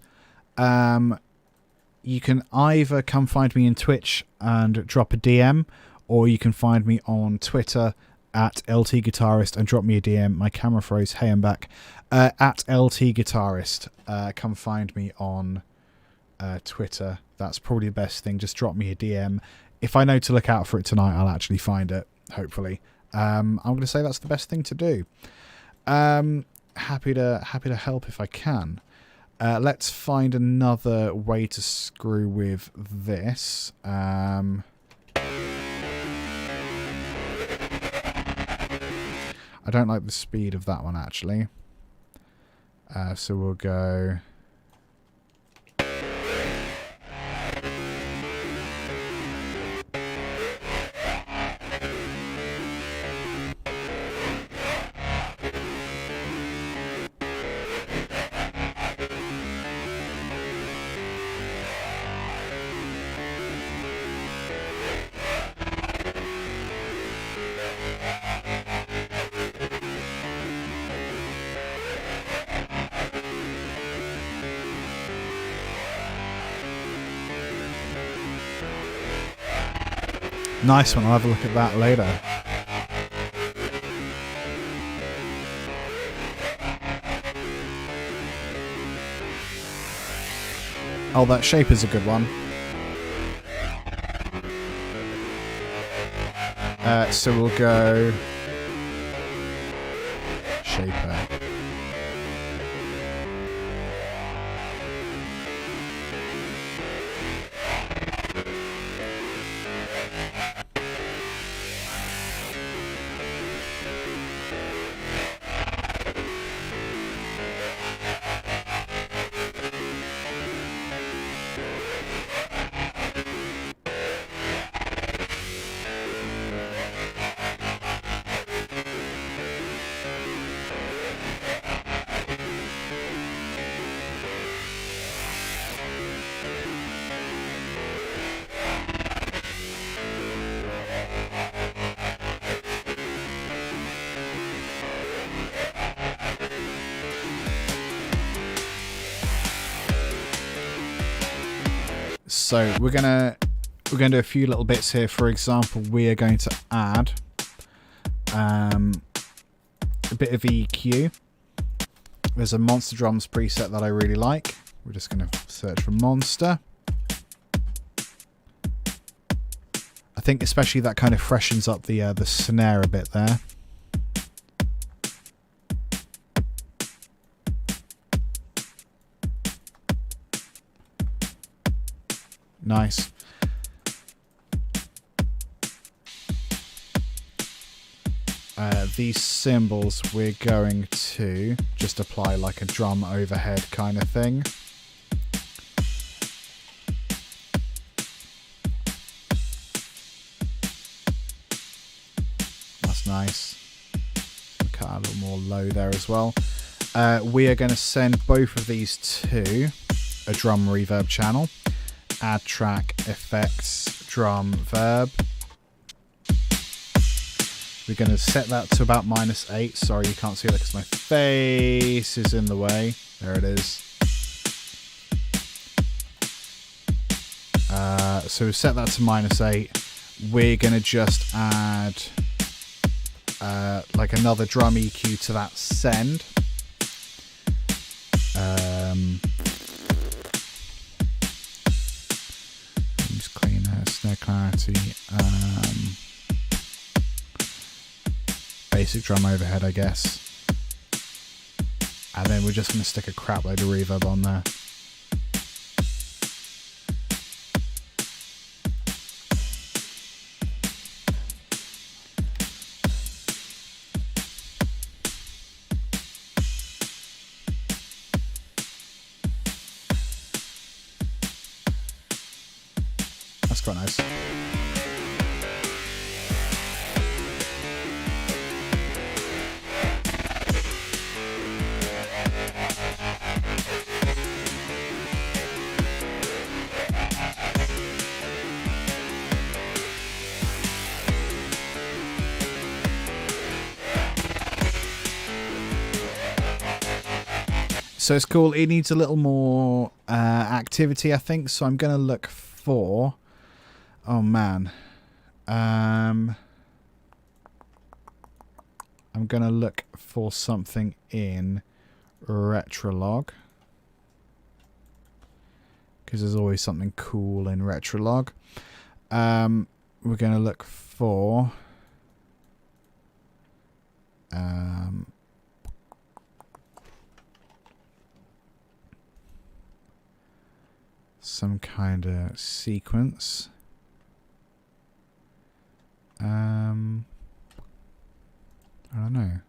Speaker 1: you can either come find me in Twitch and drop a DM, or you can find me on Twitter at LT Guitarist and drop me a DM. My camera froze. Hey, I'm back. At LT Guitarist. Come find me on Twitter. That's probably the best thing. Just drop me a DM. If I know to look out for it tonight, I'll actually find it, hopefully. I'm going to say that's the best thing to do. Happy to help if I can. Let's find another way to screw with this. I don't like the speed of that one, actually. So we'll go... Nice one, I'll have a look at that later. Oh, that shape is a good one. So we'll go... Shaper. So we're gonna do a few little bits here. For example, we are going to add a bit of EQ. There's a Monster Drums preset that I really like. We're just going to search for Monster. I think especially that kind of freshens up the snare a bit there. Nice. These cymbals we're going to just apply like a drum overhead kind of thing. That's nice. Cut a little more low there as well. We are going to send both of these to a drum reverb channel. Add track, effects, drum, verb. We're going to set that to about -8. Sorry, you can't see that because my face is in the way. There it is. So we've set that to -8. We're going to just add like another drum EQ to that send. Just clean snare clarity. Basic drum overhead, I guess. And then we're just going to stick a crap load of reverb on there. That's quite nice. So it's cool. It needs a little more activity, I think. So I'm going to look for... Oh, man. I'm going to look for something in Retrolog. Because there's always something cool in Retrolog. We're going to look for... some kind of sequence. I don't know.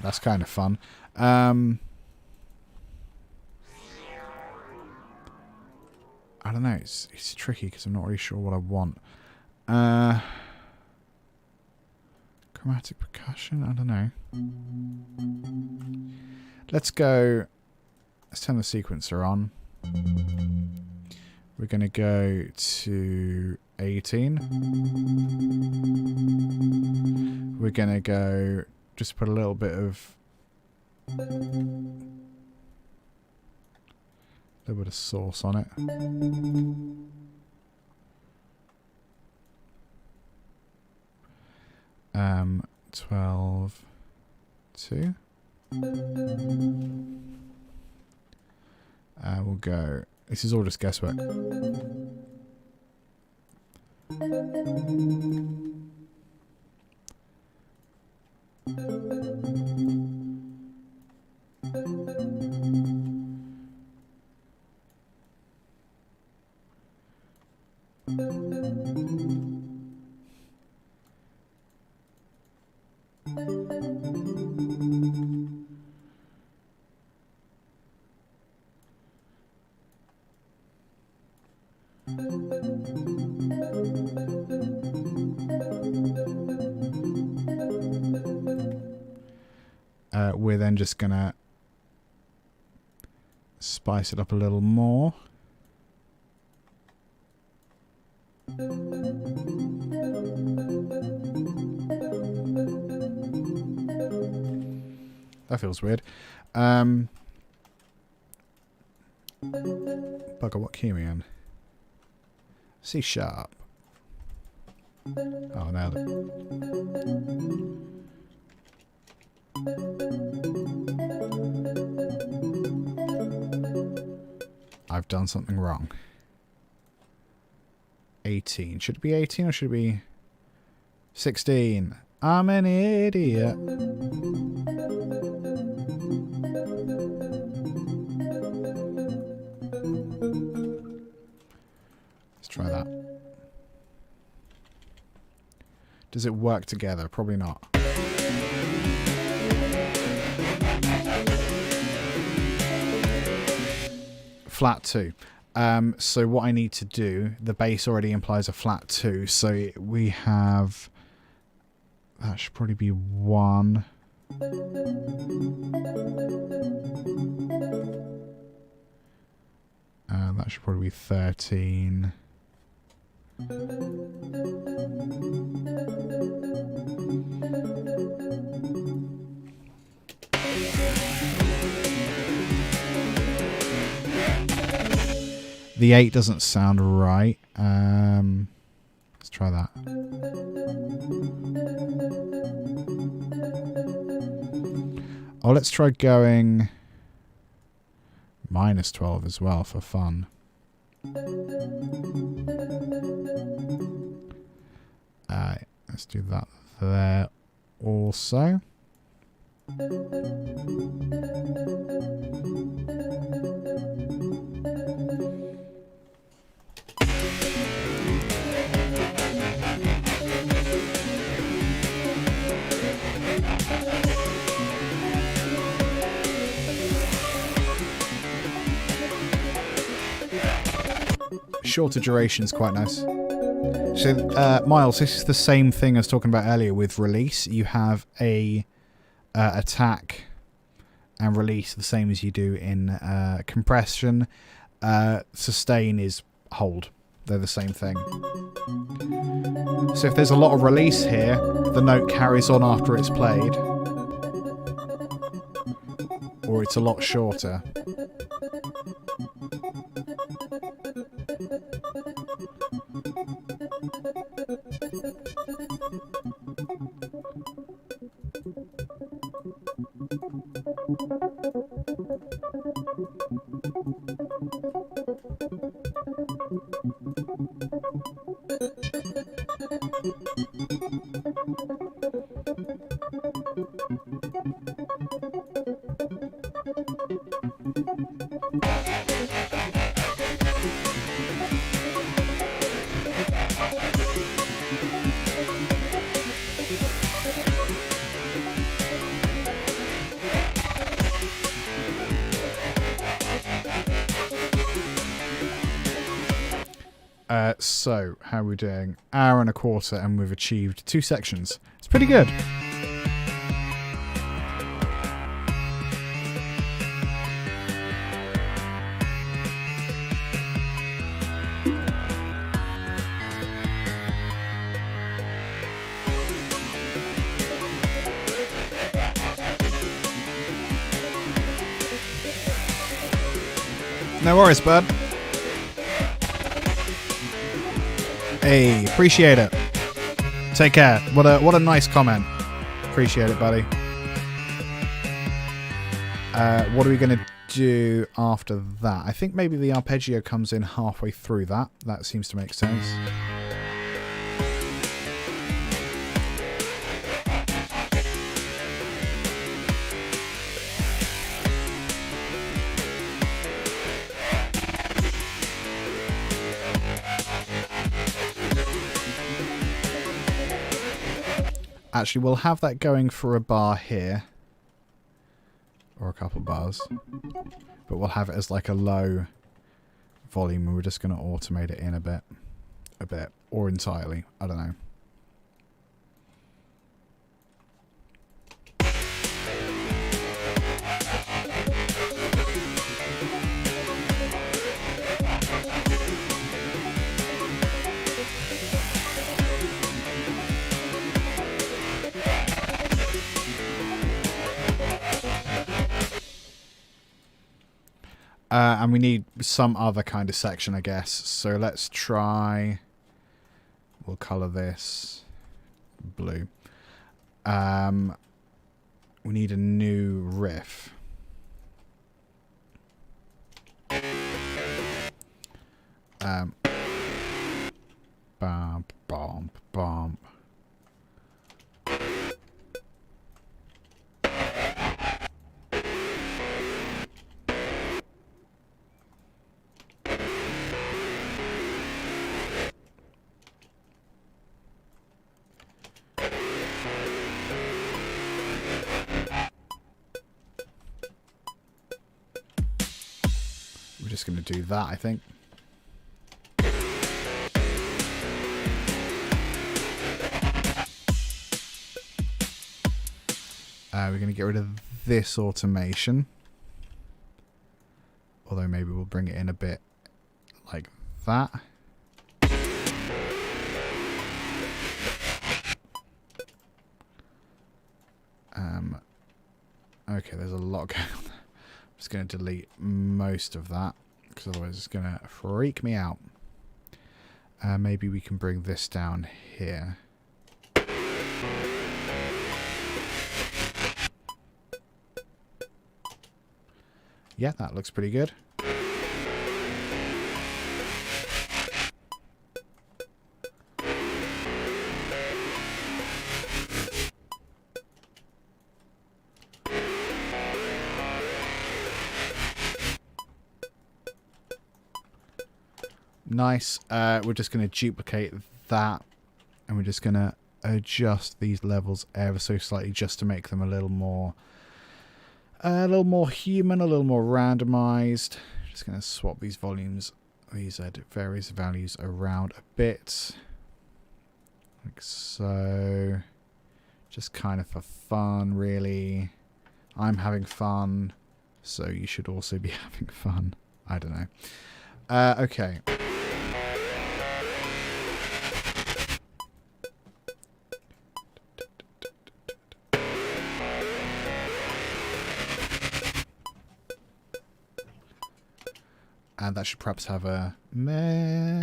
Speaker 1: That's kind of fun. I don't know. It's tricky because I'm not really sure what I want. Chromatic percussion? I don't know. Let's go. Let's turn the sequencer on. We're going to go to 18. We're going to go. Just put a little bit of sauce on it. 12, 2. We'll go. This is all just guesswork. We're then just gonna spice it up a little more. That feels weird. Bugger, what key are we in? C sharp. Oh, nailed it. I've done something wrong. 18. Should it be 18 or should it be 16? I'm an idiot. Let's try that. Does it work together? Probably not. Flat 2. So what I need to do, the bass already implies a flat 2, so we have, that should probably be 1. That should probably be 13. The 8 doesn't sound right. Let's try that. Oh, let's try going -12 as well for fun. Let's do that there also. Shorter duration is quite nice. So, Miles, this is the same thing I was talking about earlier with release. You have a attack and release the same as you do in compression. Sustain is hold. They're the same thing. So if there's a lot of release here, the note carries on after it's played. Or it's a lot shorter. So, how are we doing? Hour and a quarter, and we've achieved 2 sections. It's pretty good. No worries, bud. Hey, appreciate it. Take care. What a nice comment. Appreciate it, buddy. What are we going to do after that? I think maybe the arpeggio comes in halfway through that. That seems to make sense. Actually, we'll have that going for a bar here. Or a couple bars. But we'll have it as like a low volume, and we're just going to automate it in a bit. Or entirely. I don't know. And we need some other kind of section, I guess. So let's try... We'll colour this blue. We need a new riff. Bump, bump, bump. We're just going to do that, I think. We're going to get rid of this automation. Although maybe we'll bring it in a bit like that. Okay, there's a lot going on. I'm just going to delete most of that, because otherwise it's going to freak me out. Maybe we can bring this down here. Yeah, that looks pretty good. Nice. We're just going to duplicate that, and we're just going to adjust these levels ever so slightly just to make them a little more human, a little more randomized. Just going to swap these volumes, these various values around a bit, like so. Just kind of for fun, really. I'm having fun, so you should also be having fun. I don't know. Okay. And that should perhaps have a meh.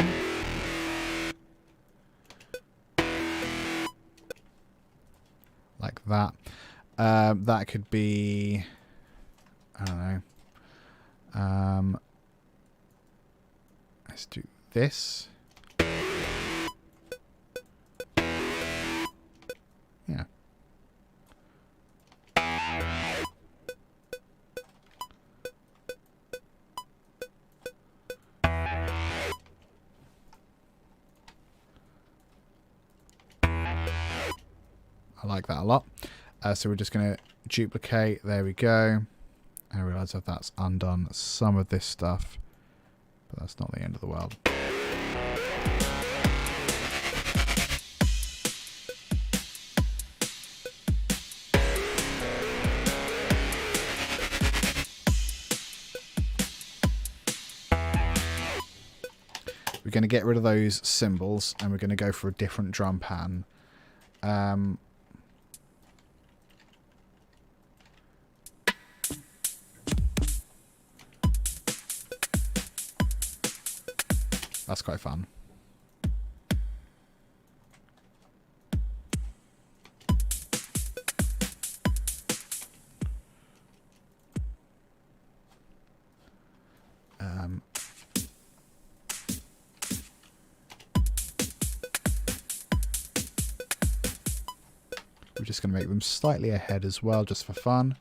Speaker 1: Like that. That could be, I don't know. Let's do this. Yeah. I like that a lot. So we're just going to duplicate. There we go. I realise that that's undone some of this stuff. but that's not the end of the world. We're going to get rid of those cymbals and we're going to go for a different drum pattern. That's quite fun. We're just going to make them slightly ahead as well, just for fun.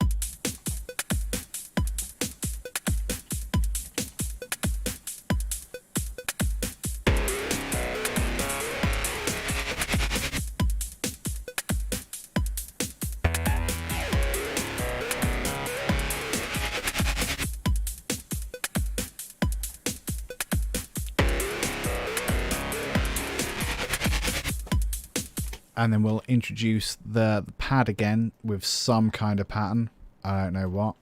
Speaker 1: And then we'll introduce the pad again with some kind of pattern. I don't know what.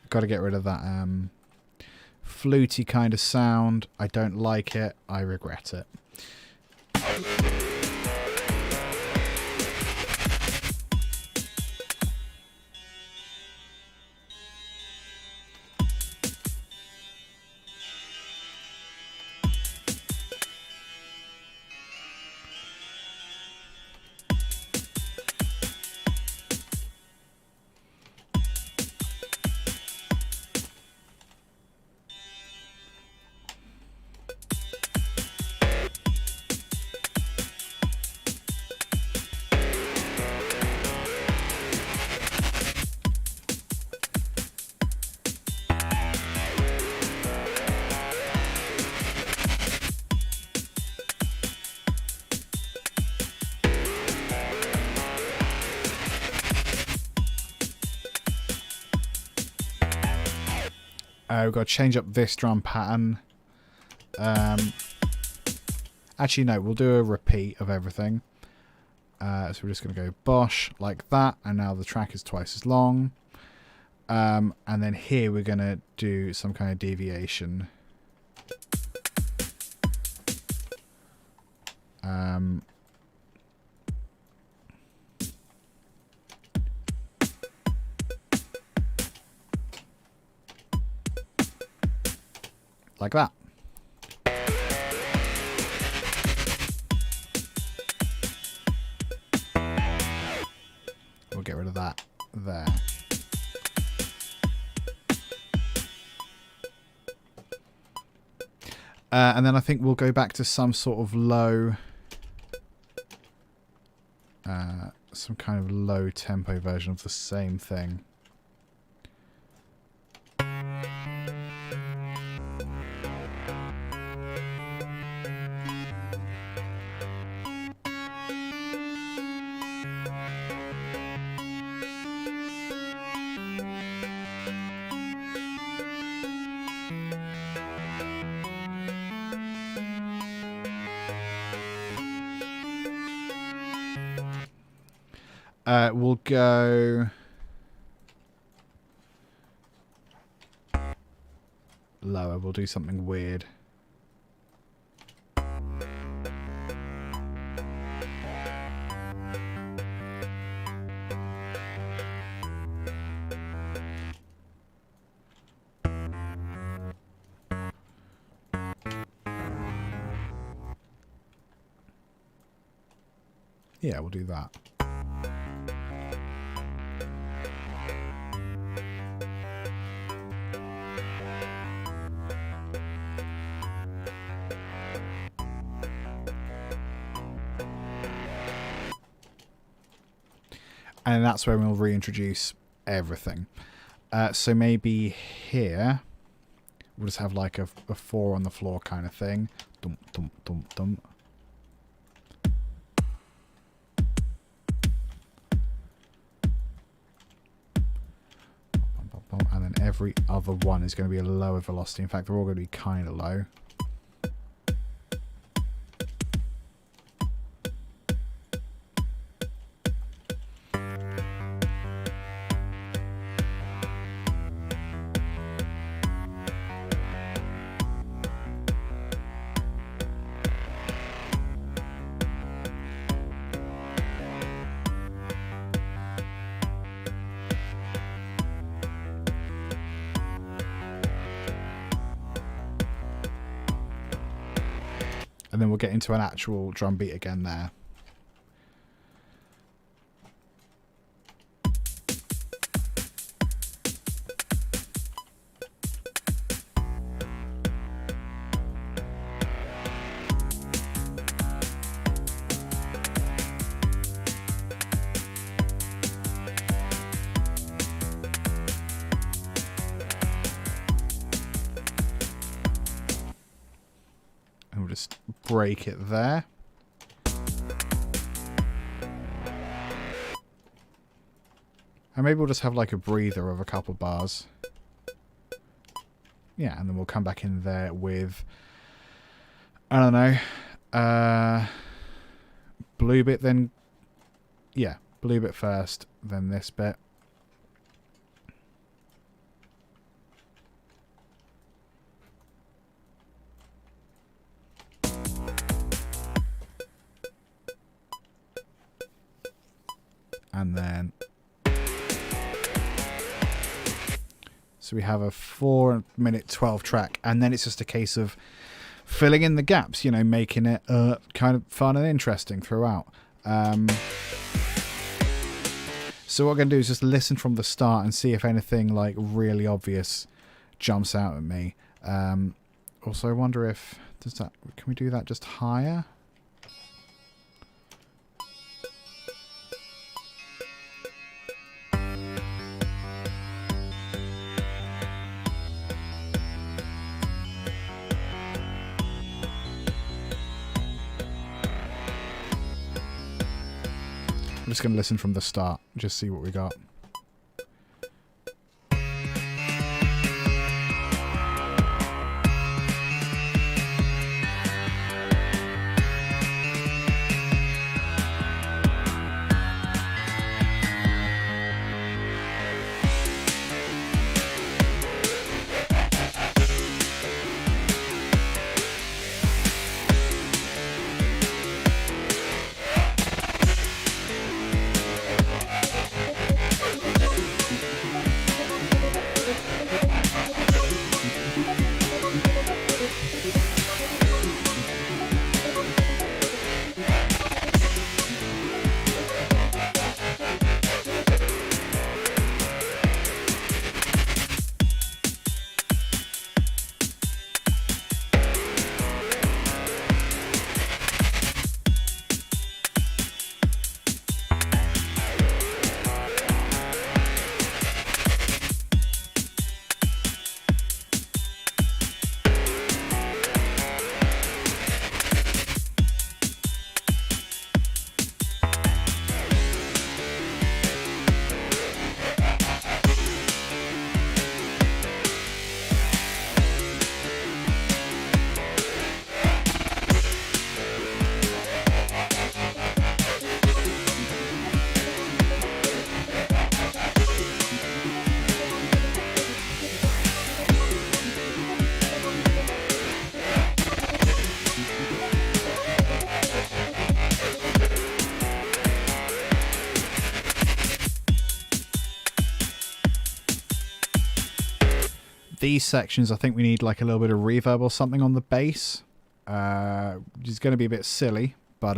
Speaker 1: Got to get rid of that fluty kind of sound. I don't like it. I regret it. We've got to change up this drum pattern. Actually, no, we'll do a repeat of everything. So we're just going to go bosh like that, and now the track is twice as long. And then here we're going to do some kind of deviation. Like that. We'll get rid of that there. And then I think we'll go back to some sort of low, some kind of low tempo version of the same thing. We'll go lower. We'll do something weird. Yeah, we'll do that. and that's when we'll reintroduce everything. So maybe here we'll just have like a 4 on the floor kind of thing. Dum, dum, dum, dum. And then every other one is going to be a lower velocity. In fact, they're all going to be kind of low. And then we'll get into an actual drum beat again there. Just break it there. And maybe we'll just have like a breather of a couple bars. Yeah, and then we'll come back in there with, I don't know, blue bit, then, yeah, blue bit first, then this bit. And then, so we have a 4-minute 12 track, and then it's just a case of filling in the gaps, you know, making it kind of fun and interesting throughout. So what I'm going to do is just listen from the start and see if anything like really obvious jumps out at me. Also, I wonder if, can we do that just higher? I'm just going to listen from the start, just see what we got. These sections, I think we need like a little bit of reverb or something on the bass, which is going to be a bit silly, but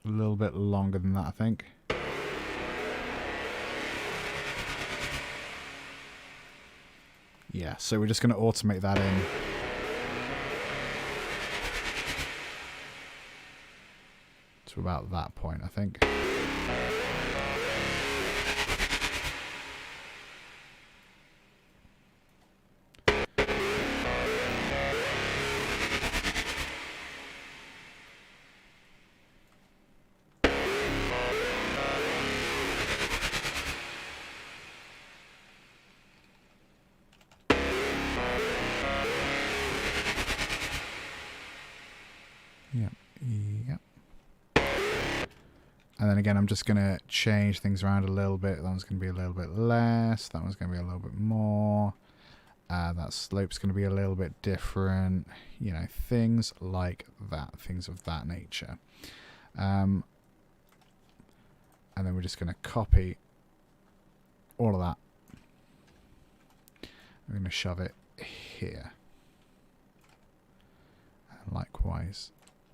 Speaker 1: A little bit longer than that, I think. Yeah, so we're just going to automate that in. To about that point, I think. Yep. And then again, I'm just going to change things around a little bit. That one's going to be a little bit less. That one's going to be a little bit more. That slope's going to be a little bit different. You know, things like that. Things of that nature. And then we're just going to copy all of that. We're going to shove it here. And likewise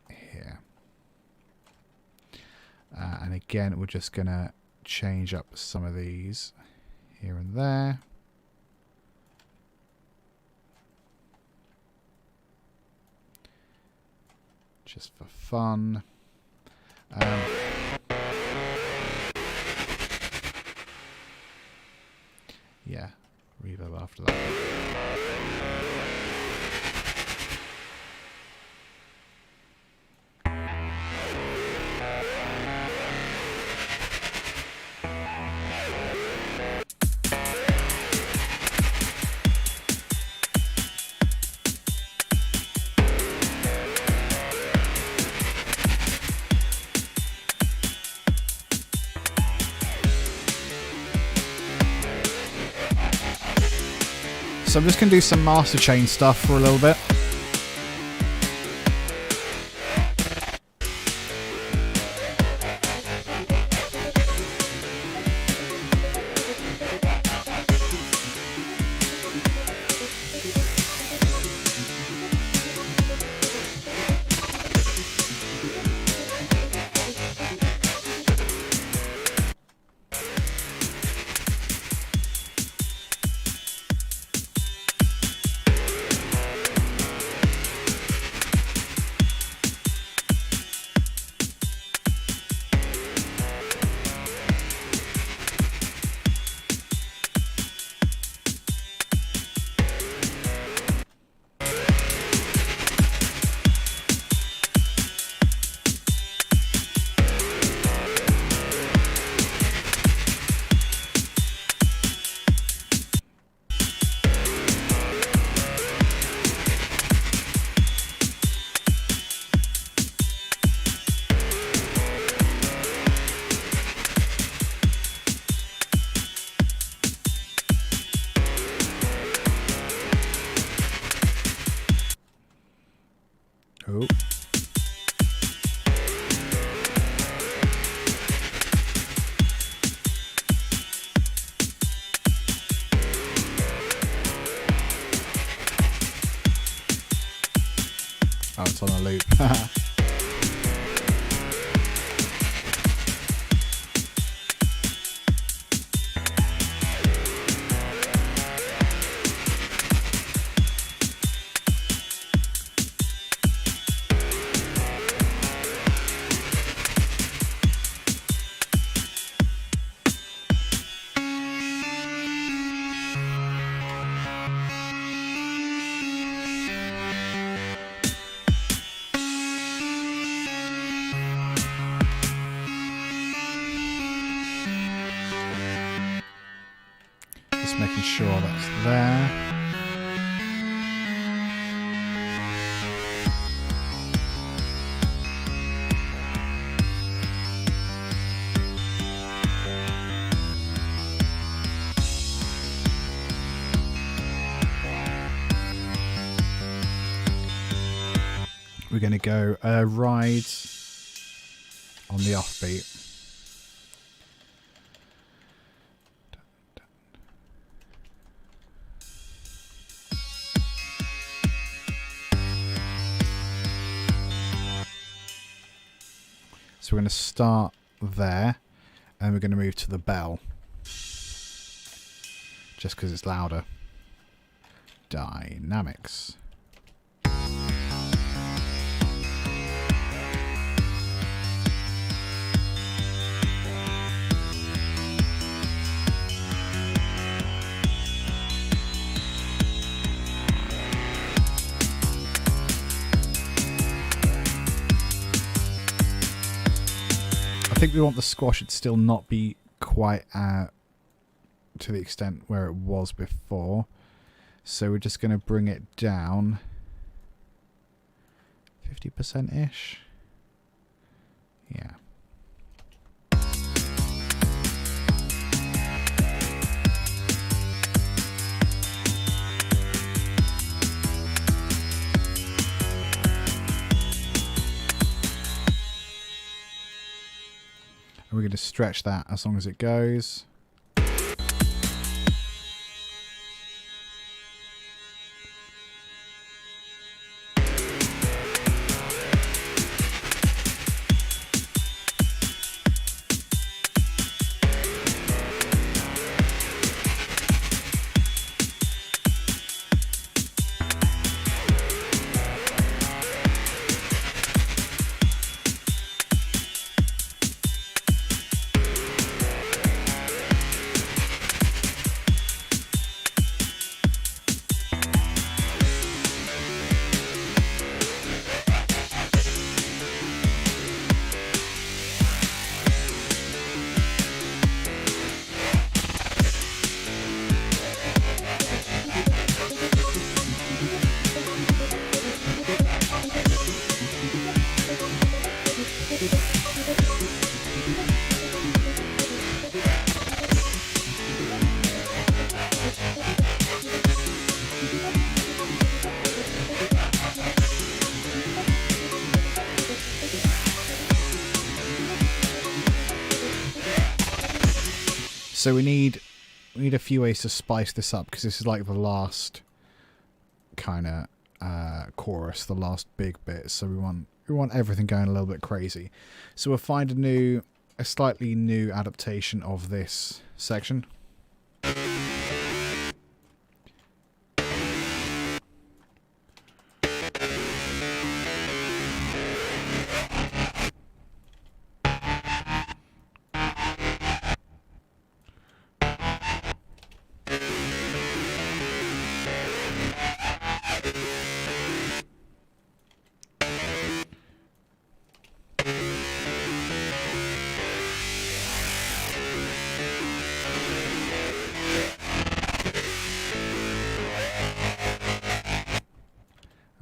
Speaker 1: here. And again, we're just going to change up some of these here and there. Just for fun. Yeah, reverb after that. So I'm just going to do some master chain stuff for a little bit. Oh. Oh, it's on a loop. Just making sure that's there. We're going to go ride on the offbeat. So we're going to start there, and we're going to move to the bell, just because it's louder. Dynamics. I think we want the squash to still not be quite to the extent where it was before. So we're just going to bring it down 50%-ish. Yeah. And we're going to stretch that as long as it goes. So we need a few ways to spice this up, because this is like the last kind of chorus, the last big bit. So we want everything going a little bit crazy. So we'll find a slightly new adaptation of this section.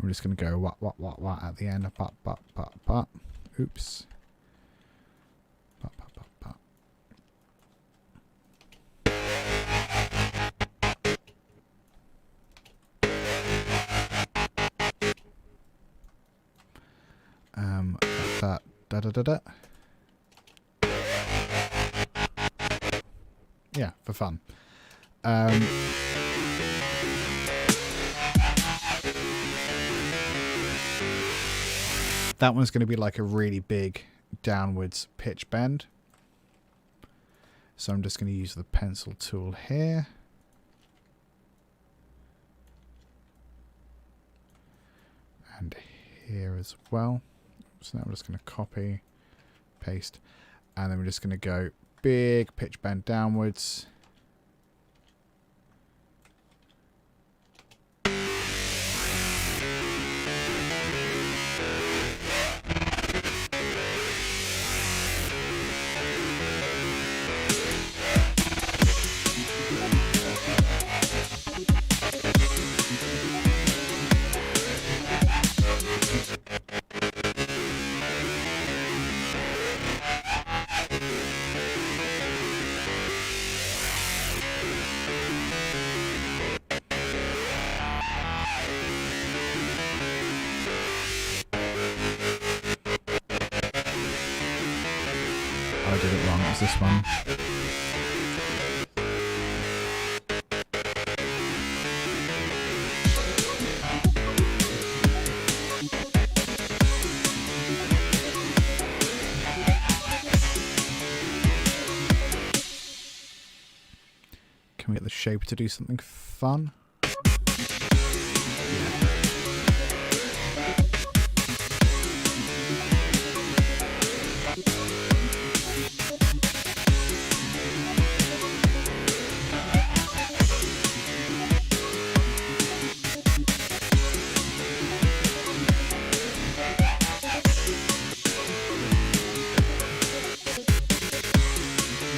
Speaker 1: I'm just going to go what at the end. Oops. That. Yeah, for fun. That one's going to be like a really big downwards pitch bend. So I'm just going to use the pencil tool here. And here as well. So now I'm just going to copy, paste, and then we're just going to go big pitch bend downwards. I did it wrong. It was this one. Can we get the shaper to do something fun?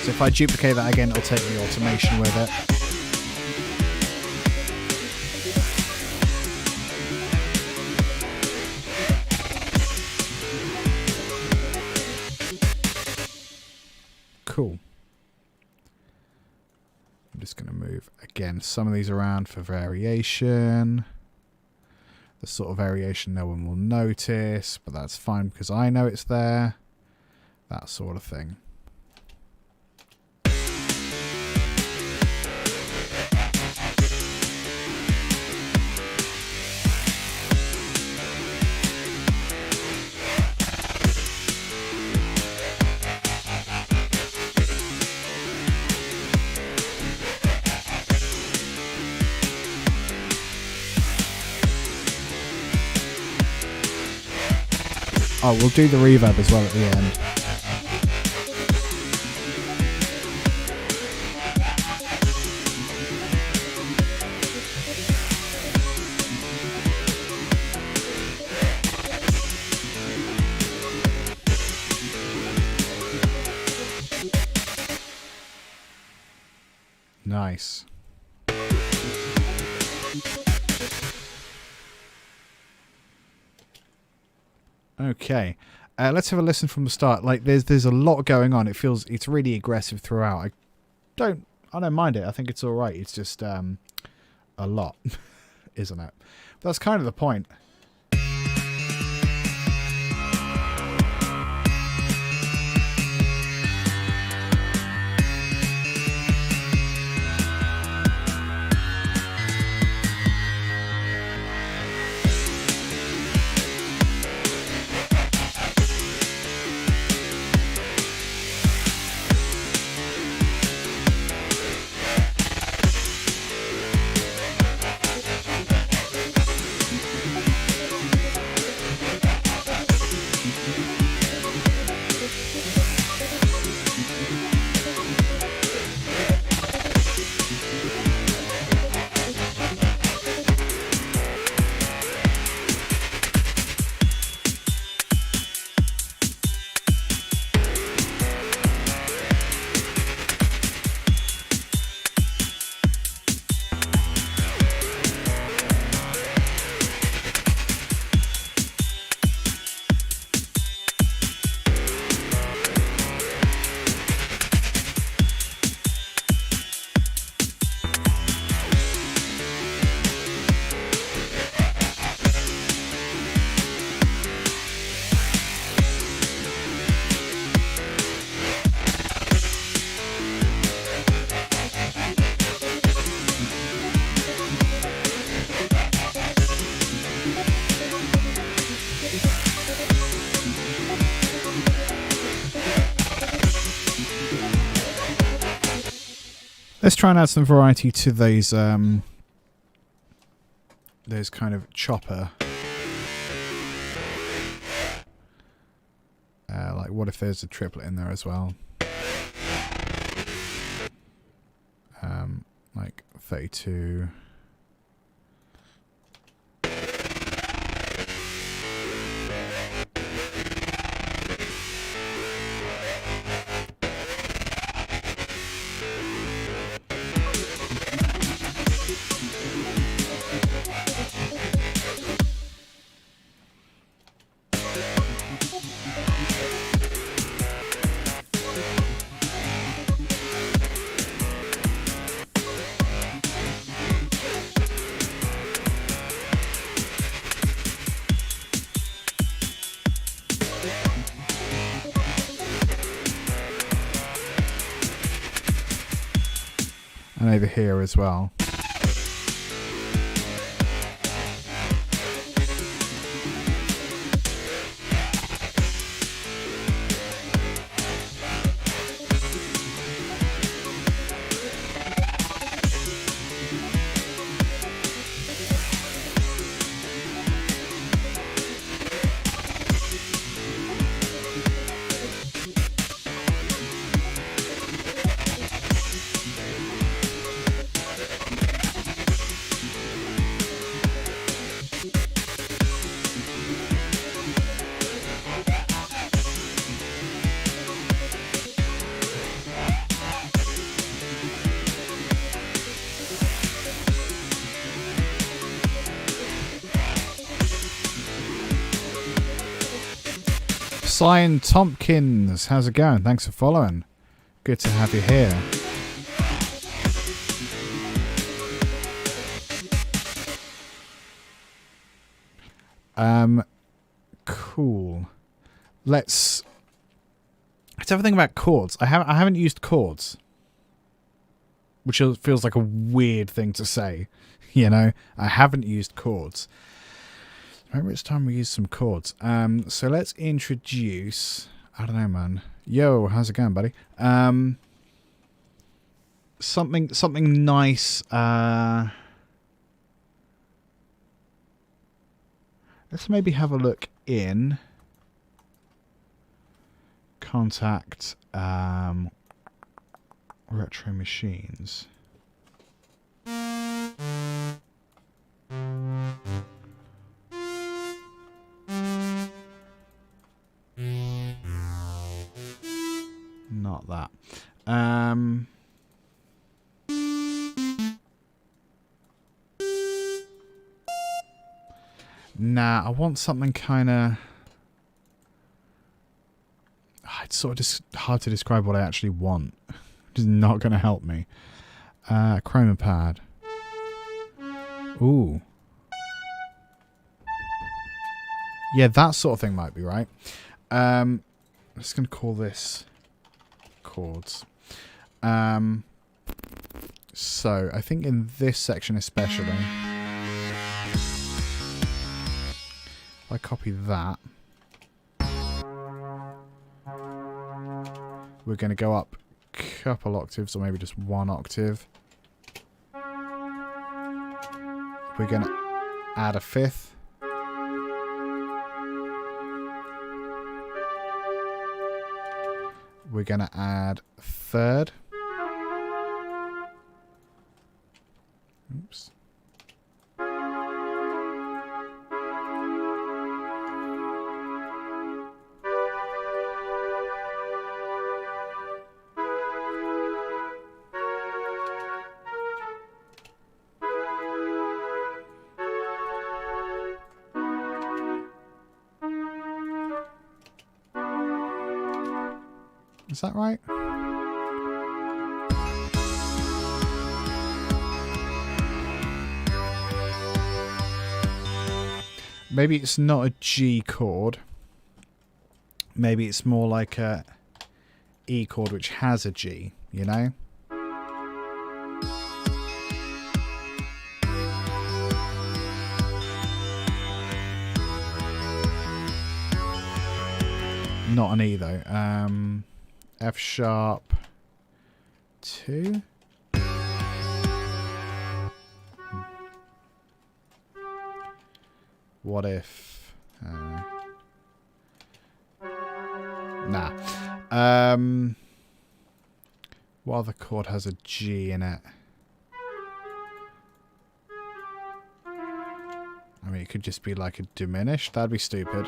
Speaker 1: So if I duplicate that again, it'll take the automation with it. Cool. I'm just going to move, again, some of these around for variation. The sort of variation no one will notice, but that's fine because I know it's there. That sort of thing. Oh, we'll do the reverb as well at the end. Nice. Okay, let's have a listen from the start. Like, there's a lot going on. It feels it's really aggressive throughout. I don't mind it. I think it's all right. It's just a lot, isn't it? But that's kind of the point. Let's try and add some variety to those kind of chopper. Like, what if there's a triplet in there as well? Like 32. And over here as well. Cyan Tompkins, how's it going? Thanks for following. Good to have you here. Cool. Let's have a think about chords. I haven't used chords, which feels like a weird thing to say. You know, I haven't used chords. Maybe it's time we use some chords. So let's introduce. I don't know, man. Yo, how's it going, buddy? Something nice. Let's maybe have a look in Contact Retro Machines. Not that. Nah, I want something kind of... It's sort of just hard to describe what I actually want. It's not going to help me. Chroma pad. Ooh. Yeah, that sort of thing might be right. I'm just going to call this chords. So, I think in this section especially... I copy that. We're going to go up a couple octaves, or maybe just one octave. We're going to add a fifth. We're going to add a third. Oops. Is that right? Maybe it's not a G chord. Maybe it's more like a E chord which has a G, you know? Not an E though. F sharp 2. What if? Nah. What other chord has a G in it? I mean, it could just be like a diminished. That'd be stupid.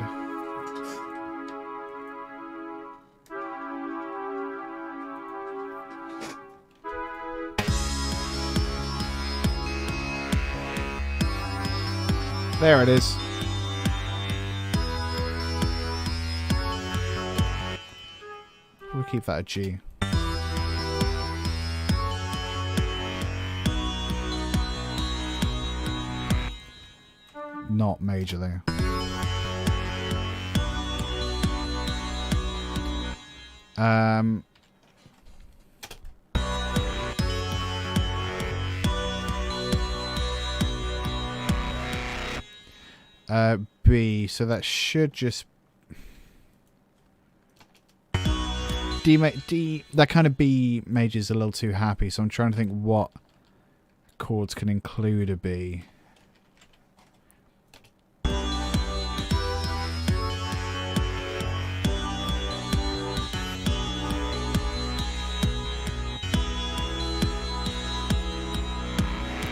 Speaker 1: There it is. We'll keep that a G. Not majorly. B, so that should just D, that kind of B major is a little too happy, so I'm trying to think what chords can include a B.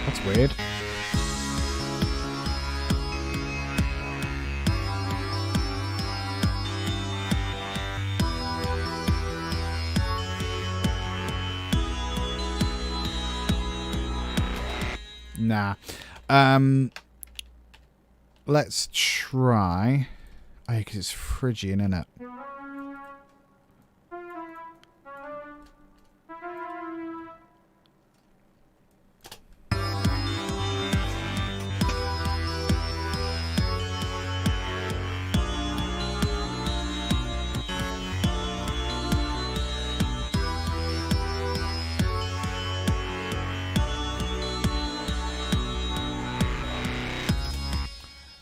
Speaker 1: That's weird. Nah. Let's try. Oh, because it's Phrygian, isn't it?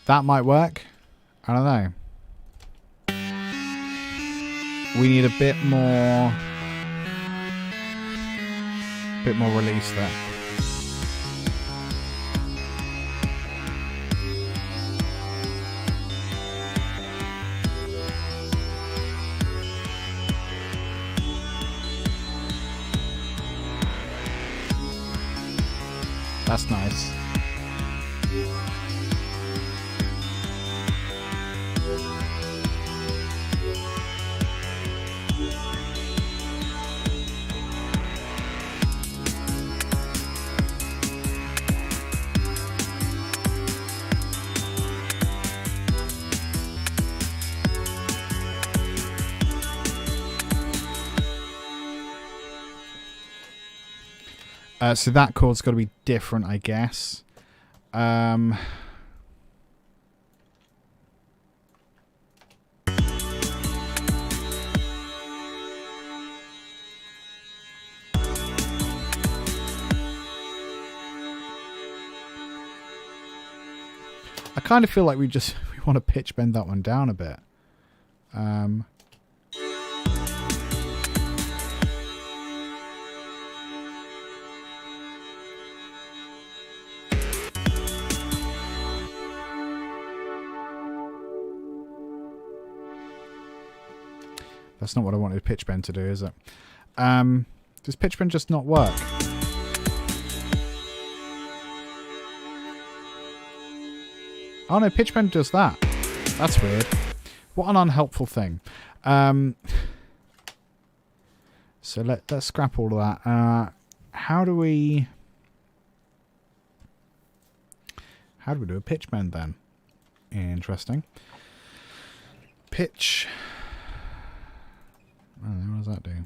Speaker 1: That might work. I don't know. We need a bit more release there. That's nice. So that chord's got to be different, I guess. I kind of feel like we want to pitch bend that one down a bit. That's not what I wanted pitch bend to do, is it? Does pitch bend just not work? Oh no, pitch bend does that. That's weird. What an unhelpful thing. So let's scrap all of that. How do we do a pitch bend then? Interesting. Pitch. I don't know, what does that do?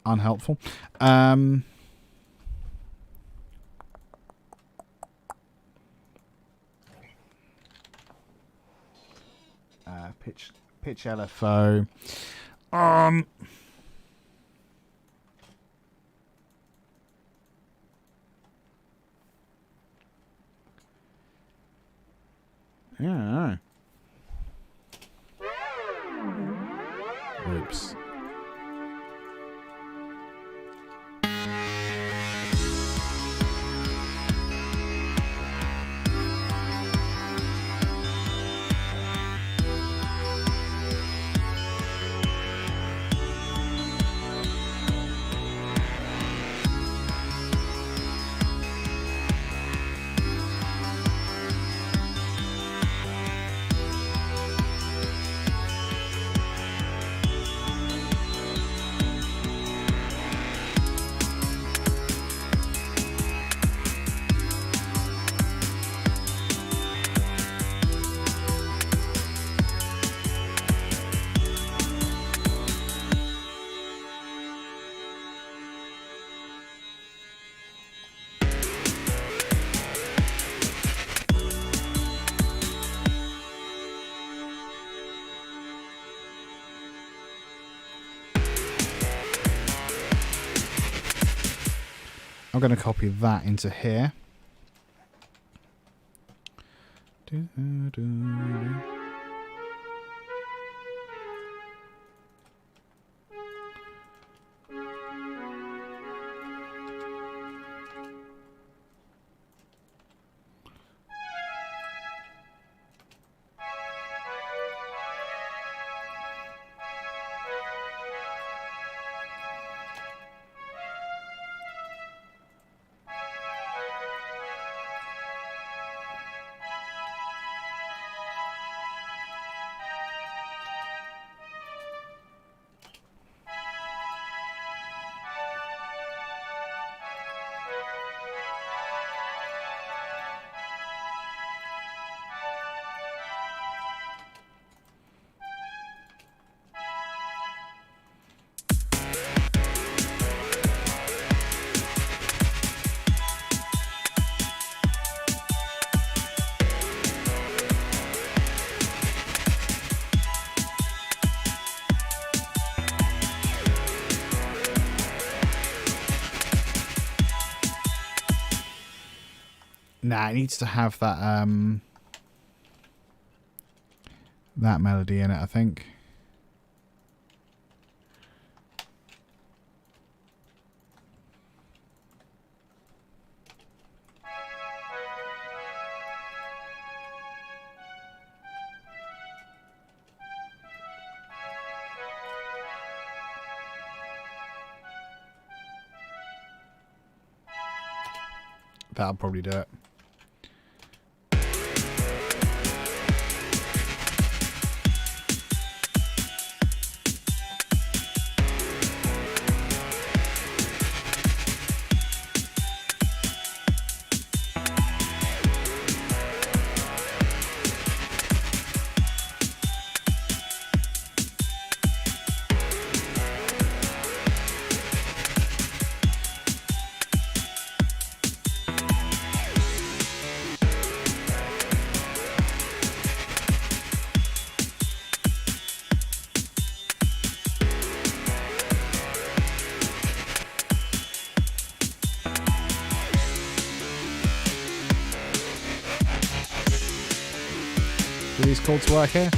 Speaker 1: Unhelpful. Pitch LFO. Yeah. Oops. I'm going to copy that into here. Nah, it needs to have that that melody in it, I think. That'll probably do it. Do these chords work here?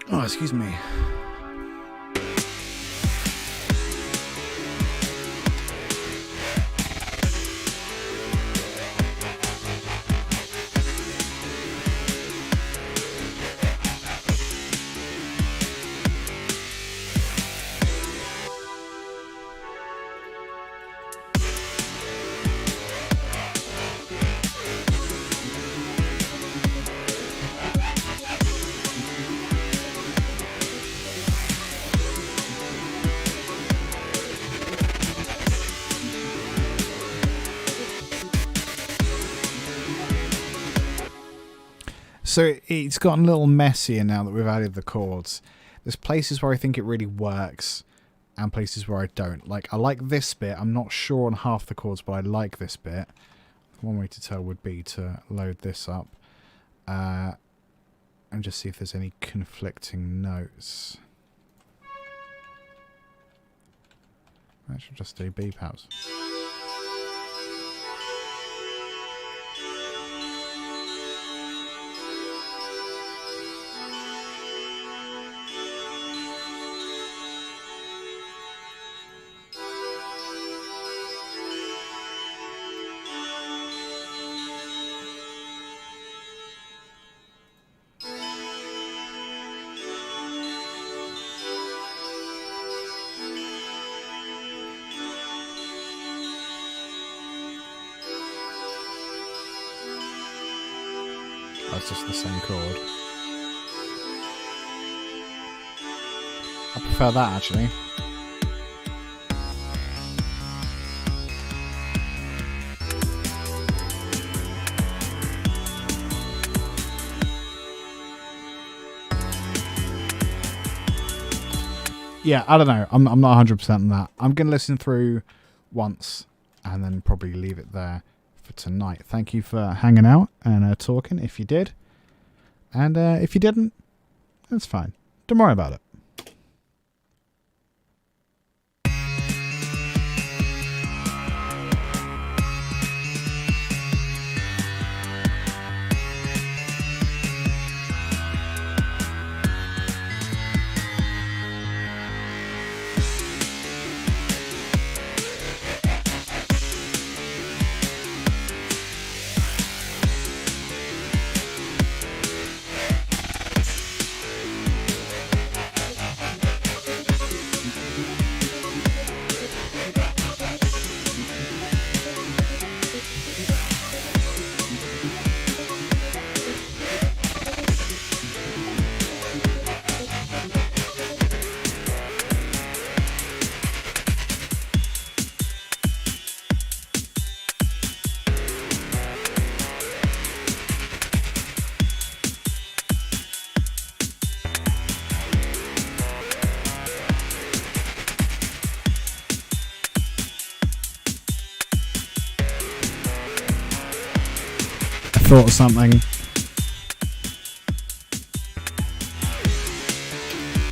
Speaker 1: Oh, excuse me. So it's gotten a little messier now that we've added the chords. There's places where I think it really works and places where I don't. Like, I like this bit. I'm not sure on half the chords, but I like this bit. One way to tell would be to load this up and just see if there's any conflicting notes. I should just do beep outs. That's just the same chord. I prefer that actually. Yeah, I don't know. I'm not 100% on that. I'm going to listen through once and then probably leave it there for tonight. Thank you for hanging out and talking if you did. And if you didn't, that's fine. Don't worry about it. thought of something.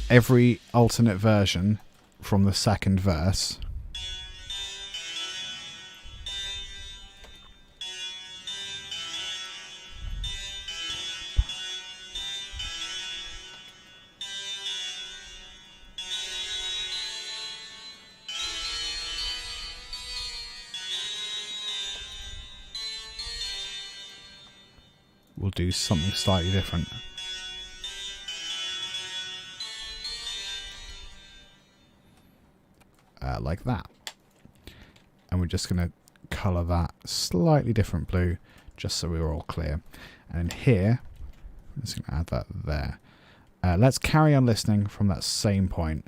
Speaker 1: Every alternate version from the second verse will do something slightly different. Like that. And we're just going to colour that slightly different blue, just so we're all clear. And here, I'm just going to add that there. Let's carry on listening from that same point.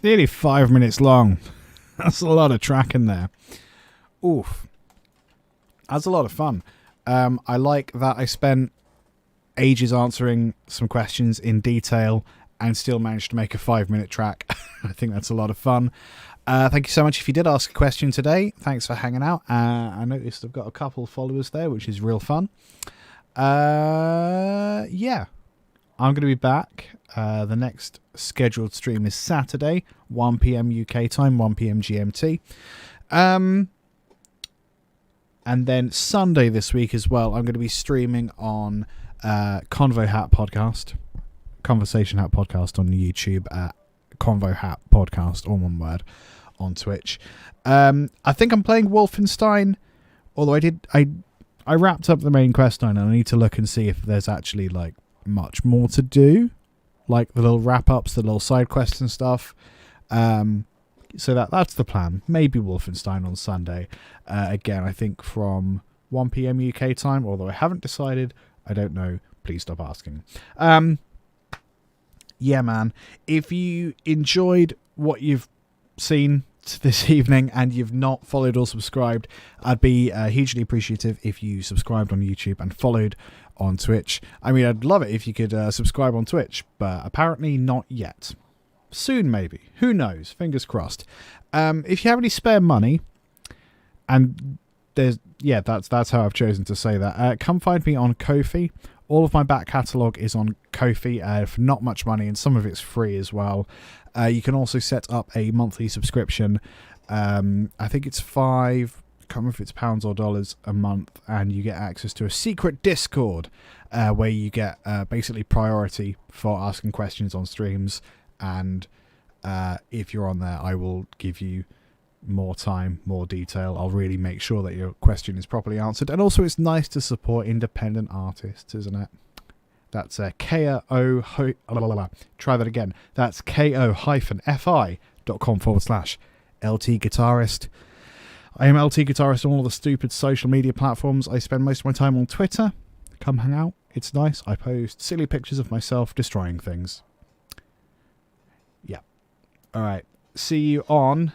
Speaker 1: Nearly 5 minutes long. That's a lot of track in there. Oof. That's a lot of fun. I like that I spent ages answering some questions in detail and still managed to make a 5-minute track. I think that's a lot of fun. Thank you so much if you did ask a question today. Thanks for hanging out. I noticed I've got a couple of followers there, which is real fun. Yeah, I'm going to be back. The next scheduled stream is Saturday, 1 p.m. UK time, 1 p.m. GMT. And then Sunday this week as well, I'm going to be streaming on Convo Hat Podcast, Conversation Hat Podcast on YouTube, Convo Hat Podcast, all one word, on Twitch. I think I'm playing Wolfenstein, although I wrapped up the main quest line, and I need to look and see if there's actually like much more to do, like the little wrap-ups, the little side quests and stuff. So that's the plan. Maybe Wolfenstein on Sunday. Again, I think from 1 p.m. UK time, although I haven't decided. I don't know. Please stop asking. Yeah, man. If you enjoyed what you've seen this evening and you've not followed or subscribed, I'd be hugely appreciative if you subscribed on YouTube and followed on Twitch. I mean, I'd love it if you could subscribe on Twitch, but apparently not yet. Soon, maybe. Who knows? Fingers crossed. If you have any spare money, and that's how I've chosen to say that. Come find me on Ko-fi. All of my back catalogue is on Ko-fi for not much money, and some of it's free as well. You can also set up a monthly subscription. I think it's I can't remember if it's pounds or dollars a month, and you get access to a secret Discord where you get basically priority for asking questions on streams. And if you're on there, I will give you more time, more detail. I'll really make sure that your question is properly answered. And also, it's nice to support independent artists, isn't it? That's KO. Try that again. That's ko-fi.com/LT Guitarist. I am LT Guitarist on all the stupid social media platforms. I spend most of my time on Twitter. Come hang out. It's nice. I post silly pictures of myself destroying things. Yeah. All right. See you on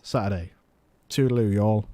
Speaker 1: Saturday. Toodaloo, y'all.